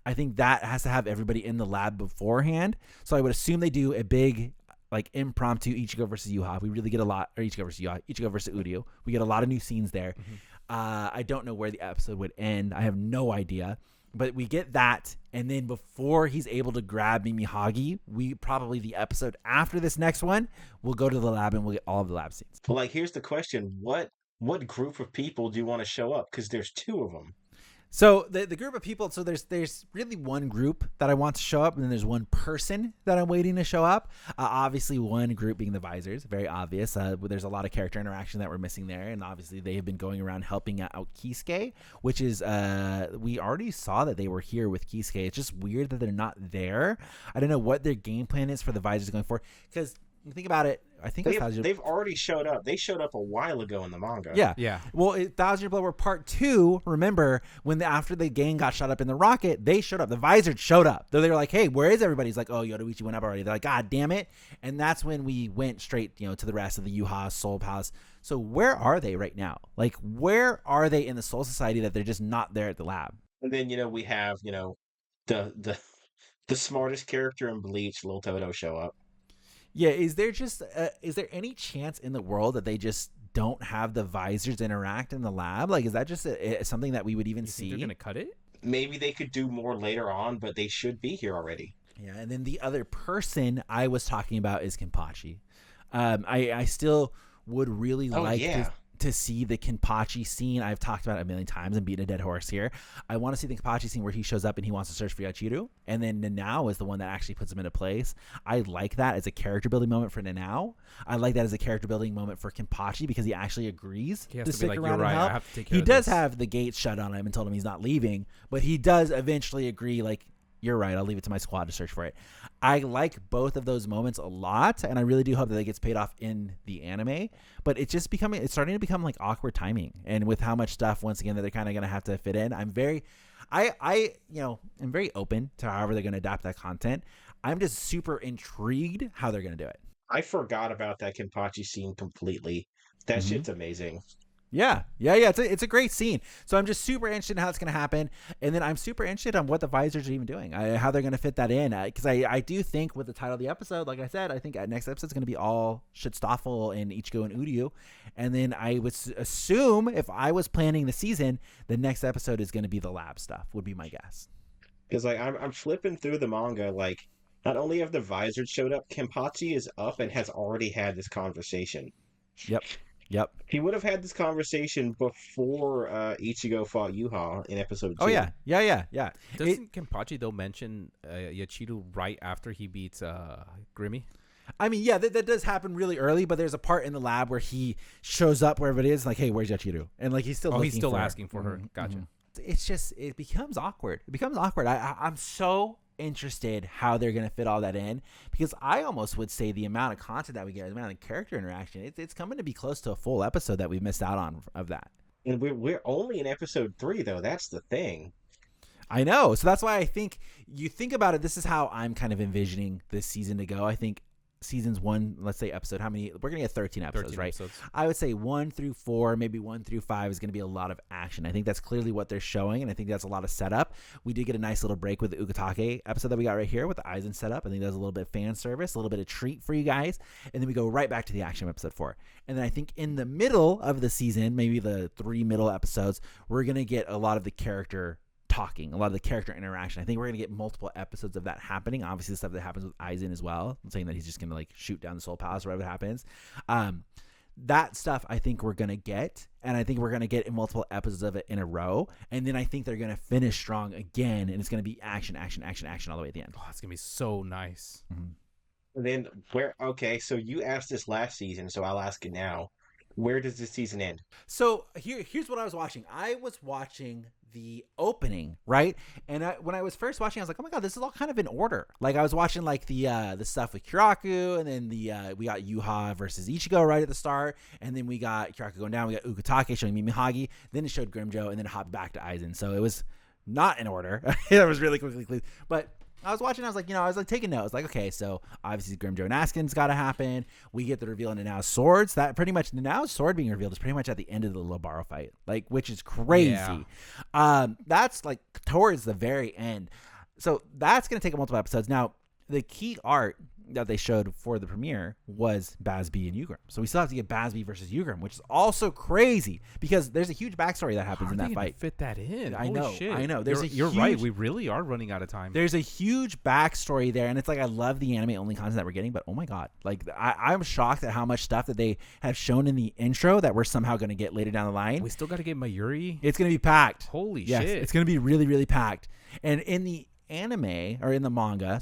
I think that has to have everybody in the lab beforehand. So I would assume they do a big, like, impromptu Ichigo versus Yhwach. We really get a lot, or Ichigo versus Yhwach, Ichigo versus Uryu. We get a lot of new scenes there. Mm-hmm. I don't know where the episode would end. I have no idea. But we get that, and then before he's able to grab Mimihagi, the episode after this next one, we'll go to the lab and we'll get all of the lab scenes. Well, here's the question. What group of people do you want to show up? Because there's two of them. So the group of people, so there's really one group that I want to show up, and then there's one person that I'm waiting to show up. Obviously, one group being the Visors, very obvious. There's a lot of character interaction that we're missing there, and obviously they have been going around helping out Kisuke, which is we already saw that they were here with Kisuke. It's just weird that they're not there. I don't know what their game plan is for the Visors going forward, because think about it. I think they've already showed up. They showed up a while ago in the manga. Yeah. Well, Thousand-Year Blood War Part 2, remember, after the gang got shot up in the rocket, they showed up. The Visors showed up. They were like, hey, where is everybody? He's like, oh, Yoruichi went up already. They're like, God damn it. And that's when we went straight, to the rest of the Yhwach Soul Palace. So where are they right now? Like, where are they in the Soul Society that they're just not there at the lab? And then, we have, the smartest character in Bleach, Lil Toto, show up. Yeah, is there any chance in the world that they just don't have the Visors interact in the lab? Like, is that just something that we would even see? They're going to cut it? Maybe they could do more later on, but they should be here already. Yeah, and then the other person I was talking about is Kenpachi. I still would really to see the Kenpachi scene. I've talked about it a million times and beating a dead horse here. I want to see the Kenpachi scene where he shows up and he wants to search for Yachiru, and then Nanao is the one that actually puts him into place. I like that as a character building moment for Nanao. I like that as a character building moment for Kenpachi because he actually agrees to stick around and help. I have to take care he of does this. have the gates shut on him and told him he's not leaving, but he does eventually agree, like, you're right, I'll leave it to my squad to search for it. I like both of those moments a lot, and I really do hope that it gets paid off in the anime. But it's starting to become like awkward timing, and with how much stuff once again that they're kind of going to have to fit in. I'm very open to however they're going to adapt that content. I'm just super intrigued how they're going to do it. I forgot about that Kenpachi scene completely. That shit's amazing. Yeah. It's a great scene. So I'm just super interested in how it's going to happen. And then I'm super interested on what the Visors are even doing, how they're going to fit that in. Because I do think with the title of the episode, like I said, I think next episode is going to be all Schutzstaffel and Ichigo and Uryu. And then I would assume if I was planning the season, the next episode is going to be the lab stuff would be my guess. Because I'm flipping through the manga, like Not only have the visors showed up, Kenpachi is up and has already had this conversation. Yep. Yep. He would have had this conversation before Ichigo fought Yhwach in episode 2. Oh yeah. Yeah. Doesn't Kenpachi though mention Yachiru right after he beats Grimmy? I mean, yeah, that does happen really early, but there's a part in the lab where he shows up wherever it is, like, hey, where's Yachiru? And like he's still asking for her. Gotcha. It's just, it becomes awkward. I'm so interested how they're going to fit all that in, because I almost would say the amount of content that we get, the amount of character interaction, it's coming to be close to a full episode that we missed out on of that. And we're only in episode 3 though. That's the thing. I know. So that's why I think you think about it. This is how I'm kind of envisioning this season to go. I think seasons 1, let's say episode, how many? We're going to get 13 episodes, right? I would say 1 through 4, maybe 1 through 5 is going to be a lot of action. I think that's clearly what they're showing, and I think that's a lot of setup. We did get a nice little break with the Ukitake episode that we got right here with the Aizen setup. I think that was a little bit of fan service, a little bit of treat for you guys, and then we go right back to the action of episode 4. And then I think in the middle of the season, maybe the 3 middle episodes, we're going to get a lot of the character talking, a lot of the character interaction. I think we're going to get multiple episodes of that happening. Obviously, the stuff that happens with Aizen as well. I'm saying that he's just going to like shoot down the Soul Palace or whatever happens. That stuff I think we're going to get, and I think we're going to get in multiple episodes of it in a row. And then I think they're going to finish strong again, and it's going to be action all the way at the end. Oh, it's going to be so nice. Mm-hmm. And then okay, so you asked this last season, so I'll ask it now. Where does this season end? So here's what I was watching. I was watching the opening, right? And when I was first watching, I was like, oh my god, this is all kind of in order. Like I was watching like the stuff with Kiraku, and then we got Yhwach versus Ichigo right at the start, and then we got Kiraku going down. We got Ukitake showing Mimihagi, then it showed Grimmjow, and then it hopped back to Aizen. So it was not in order. It was really quickly, but I was watching, I was like taking notes. Like, okay, so obviously Grimmjow and Askin's got to happen. We get the reveal in Nanao's swords. That pretty much, Nanao's sword being revealed is pretty much at the end of the Lobaro fight, like, which is crazy. Yeah. That's like towards the very end. So that's going to take multiple episodes. Now, the key art that they showed for the premiere was Bazby and Yhwach. So we still have to get Bazby versus Yhwach, which is also crazy because there's a huge backstory that happens in that fight. Fit that in. I know. You're right. We really are running out of time. There's a huge backstory there, and it's like I love the anime only content that we're getting, but oh my god, like I'm shocked at how much stuff that they have shown in the intro that we're somehow going to get later down the line. We still got to get Mayuri. It's going to be packed. Holy shit! It's going to be really, really packed. And in the anime or in the manga,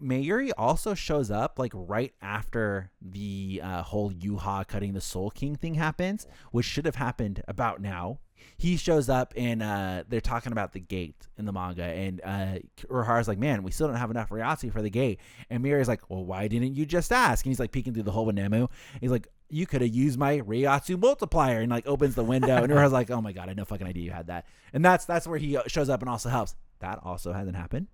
Mayuri also shows up like right after the whole Yhwach cutting the Soul King thing happens, which should have happened about now. He shows up and they're talking about the gate in the manga, and Urahara's like, man, we still don't have enough Ryatsu for the gate. And Mayuri's like, well, why didn't you just ask? And he's like peeking through the hole with Nemu. He's like, you could have used my Ryatsu multiplier, and like opens the window. And Urahara's like, oh my god, I had no fucking idea you had that. And that's where he shows up and also helps. That also hasn't happened.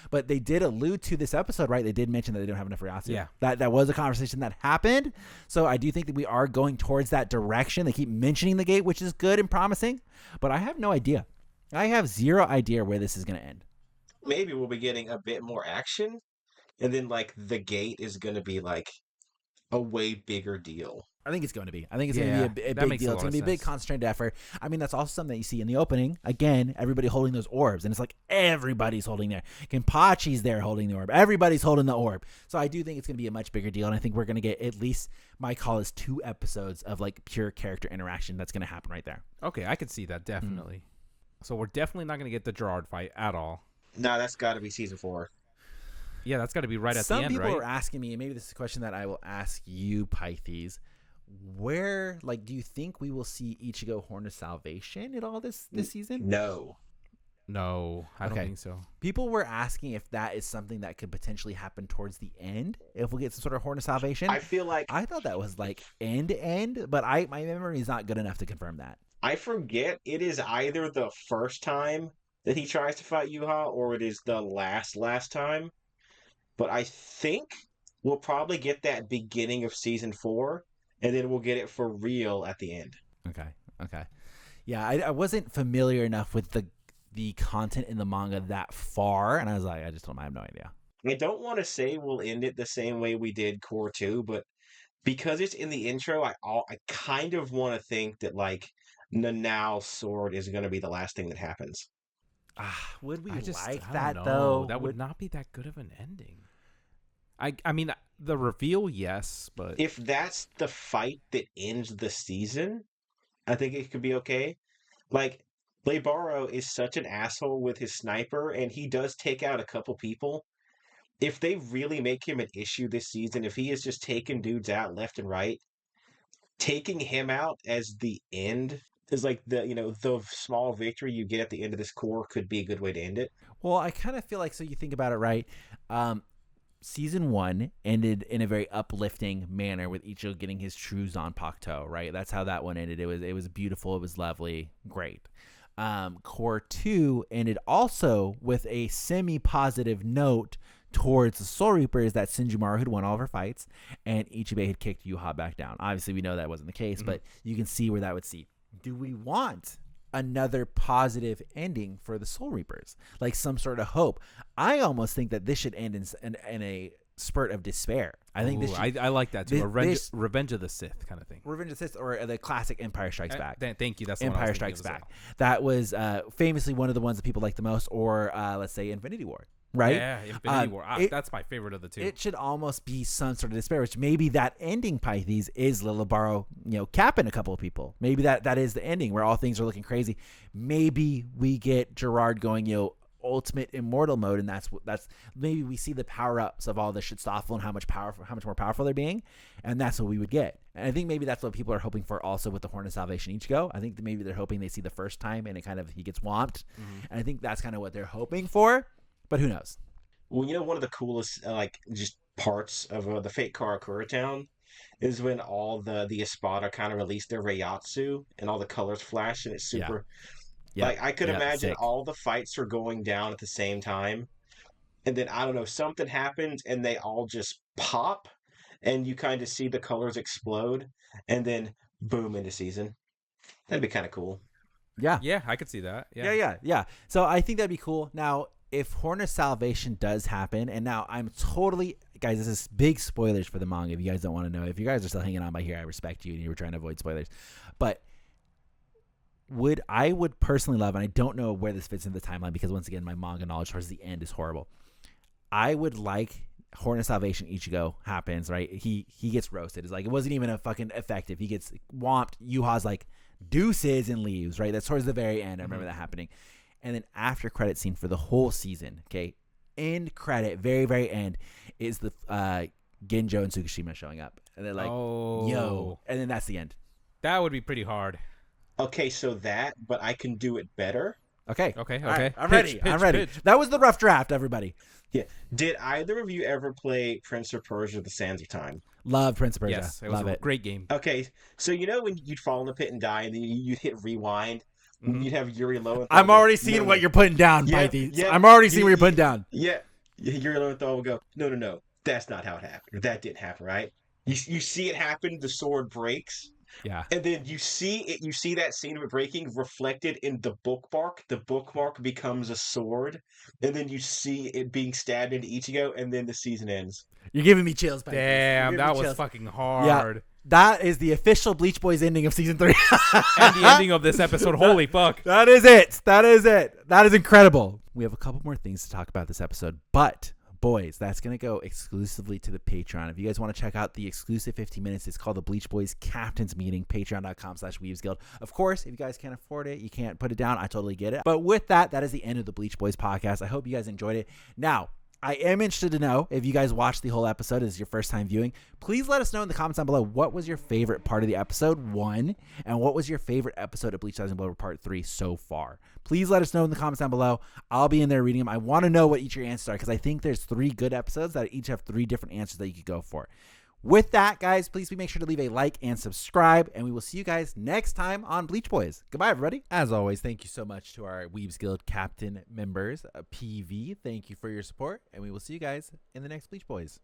But they did allude to this episode, right? They did mention that they don't have enough Ryatsu. Yeah. That was a conversation that happened. So I do think that we are going towards that direction. They keep mentioning the gate, which is good and promising, but I have no idea. I have zero idea where this is going to end. Maybe we'll be getting a bit more action, and then like the gate is going to be like a way bigger deal. I think it's going to be. I think it's going to be a big deal. It's going to be a big concentrated effort. I mean, that's also something that you see in the opening. Again, everybody holding those orbs. And it's like everybody's holding there. Kenpachi's there holding the orb. Everybody's holding the orb. So I do think it's going to be a much bigger deal. And I think we're going to get at least, my call is 2 episodes of like pure character interaction that's going to happen right there. Okay, I could see that, definitely. So we're definitely not going to get the Gerard fight at all. No, that's got to be season 4. Yeah, that's got to be right at the end, right? Some people are asking me, and maybe this is a question that I will ask you, Pythes. Where, like, do you think we will see Ichigo Horn of Salvation at all this season? No, I don't think so. People were asking if that is something that could potentially happen towards the end, if we get some sort of Horn of Salvation. I feel like I thought that was like end, but my memory is not good enough to confirm that. I forget it is either the first time that he tries to fight Yhwach or it is the last time. But I think we'll probably get that beginning of season 4. And then we'll get it for real at the end. Okay. Yeah, I wasn't familiar enough with the content in the manga that far, and I was like, I have no idea. I don't want to say we'll end it the same way we did Core 2, but because it's in the intro, I kind of want to think that like Nanao's sword is going to be the last thing that happens. Would we I like don't that know. though? That would not be that good of an ending. I mean, the reveal, yes, but If that's the fight that ends the season, I think it could be okay. Like, Leibaro is such an asshole with his sniper, and he does take out a couple people. If they really make him an issue this season, if he is just taking dudes out left and right, taking him out as the end is like the small victory you get at the end of this core could be a good way to end it. Well, I kind of feel like, so you think about it, right? Season 1 ended in a very uplifting manner with Ichigo getting his true Zanpakuto, right? That's how that one ended. It was beautiful. It was lovely. Great. Core 2 ended also with a semi-positive note towards the Soul Reapers, that Senjumaru had won all of her fights and Ichibe had kicked Yhwach back down. Obviously, we know that wasn't the case, but you can see where that would see. Do we want another positive ending for the Soul Reapers, like some sort of hope? I almost think that this should end in a spurt of despair. I think I like that too. Revenge of the Sith kind of thing. Revenge of the Sith, or the classic Empire Strikes Back. Thank you. That's the Empire Strikes Back. That was famously one of the ones that people like the most, or let's say Infinity War. Right? Yeah, Infinity War. That's my favorite of the two. It should almost be some sort of despair, which maybe that ending, Pythes, is Lilibaro, capping a couple of people. Maybe that is the ending where all things are looking crazy. Maybe we get Gerard going, ultimate immortal mode, and that's maybe we see the power ups of all the Shitstoffel and how much more powerful they're being, and that's what we would get. And I think maybe that's what people are hoping for also with the Horn of Salvation Ichigo. I think that maybe they're hoping they see the first time and he gets whomped, and I think that's kind of what they're hoping for. But who knows? Well, one of the coolest just parts of the Fate Karakura town is when all the Espada kind of release their Reiatsu and all the colors flash, and it's super. Yeah. Like, I could imagine sick. All the fights are going down at the same time, and then I don't know, something happens and they all just pop, and you kind of see the colors explode, and then boom, into season. That'd be kind of cool. Yeah, I could see that. Yeah. So I think that'd be cool. Now, if Horn of Salvation does happen, and now I'm totally, guys, this is big spoilers for the manga if you guys don't want to know. If you guys are still hanging on by here, I respect you and you were trying to avoid spoilers. But I would personally love, and I don't know where this fits in the timeline because once again, my manga knowledge towards the end is horrible. I would like Horn of Salvation Ichigo happens, right? He gets roasted. It's like, it wasn't even a fucking effective. He gets whomped. Yuha's like, deuces, and leaves, right? That's towards the very end. I remember that happening. And then after credit scene for the whole season, okay, end credit, very, very end, is the Genjo and Tsukishima showing up. And they're like, yo. And then that's the end. That would be pretty hard. Okay, but I can do it better. Okay. Right, I'm ready. That was the rough draft, everybody. Yeah. Did either of you ever play Prince of Persia: The Sands of Time? Love Prince of Persia. Yes, it was a great game. Okay, so when you'd fall in the pit and die, and then you'd hit rewind, you'd have Yuri Lowenthal. I'm already seeing what you're putting down, Pythes. Yeah, I'm already seeing what you're putting down. Yeah, Yuri Lowenthal will go, no, that's not how it happened. Or that didn't happen, right? You see it happen, the sword breaks. Yeah. And then you see that scene of it breaking reflected in the bookmark. The bookmark becomes a sword. And then you see it being stabbed into Ichigo, and then the season ends. You're giving me chills, Pythes. Damn, that was fucking hard. Yeah. That is the official Bleach Boys ending of season 3. And the ending of this episode. Holy fuck. That is it. That is incredible. We have a couple more things to talk about this episode, but boys, that's going to go exclusively to the Patreon. If you guys want to check out the exclusive 15 minutes, it's called the Bleach Boys Captain's Meeting, patreon.com/weavsguild. Of course, if you guys can't afford it, you can't put it down, I totally get it. But with that is the end of the Bleach Boys podcast. I hope you guys enjoyed it. Now, I am interested to know if you guys watched the whole episode. This is your first time viewing. Please let us know in the comments down below what was your favorite part of the episode 1 and what was your favorite episode of Bleach Thousand-Year Blood War Part 3 so far. Please let us know in the comments down below. I'll be in there reading them. I want to know what each of your answers are because I think there's 3 good episodes that each have 3 different answers that you could go for. With that, guys, please make sure to leave a like and subscribe, and we will see you guys next time on Bleach Boys. Goodbye, everybody. As always, thank you so much to our Weebs Guild Captain members, PV. Thank you for your support, and we will see you guys in the next Bleach Boys.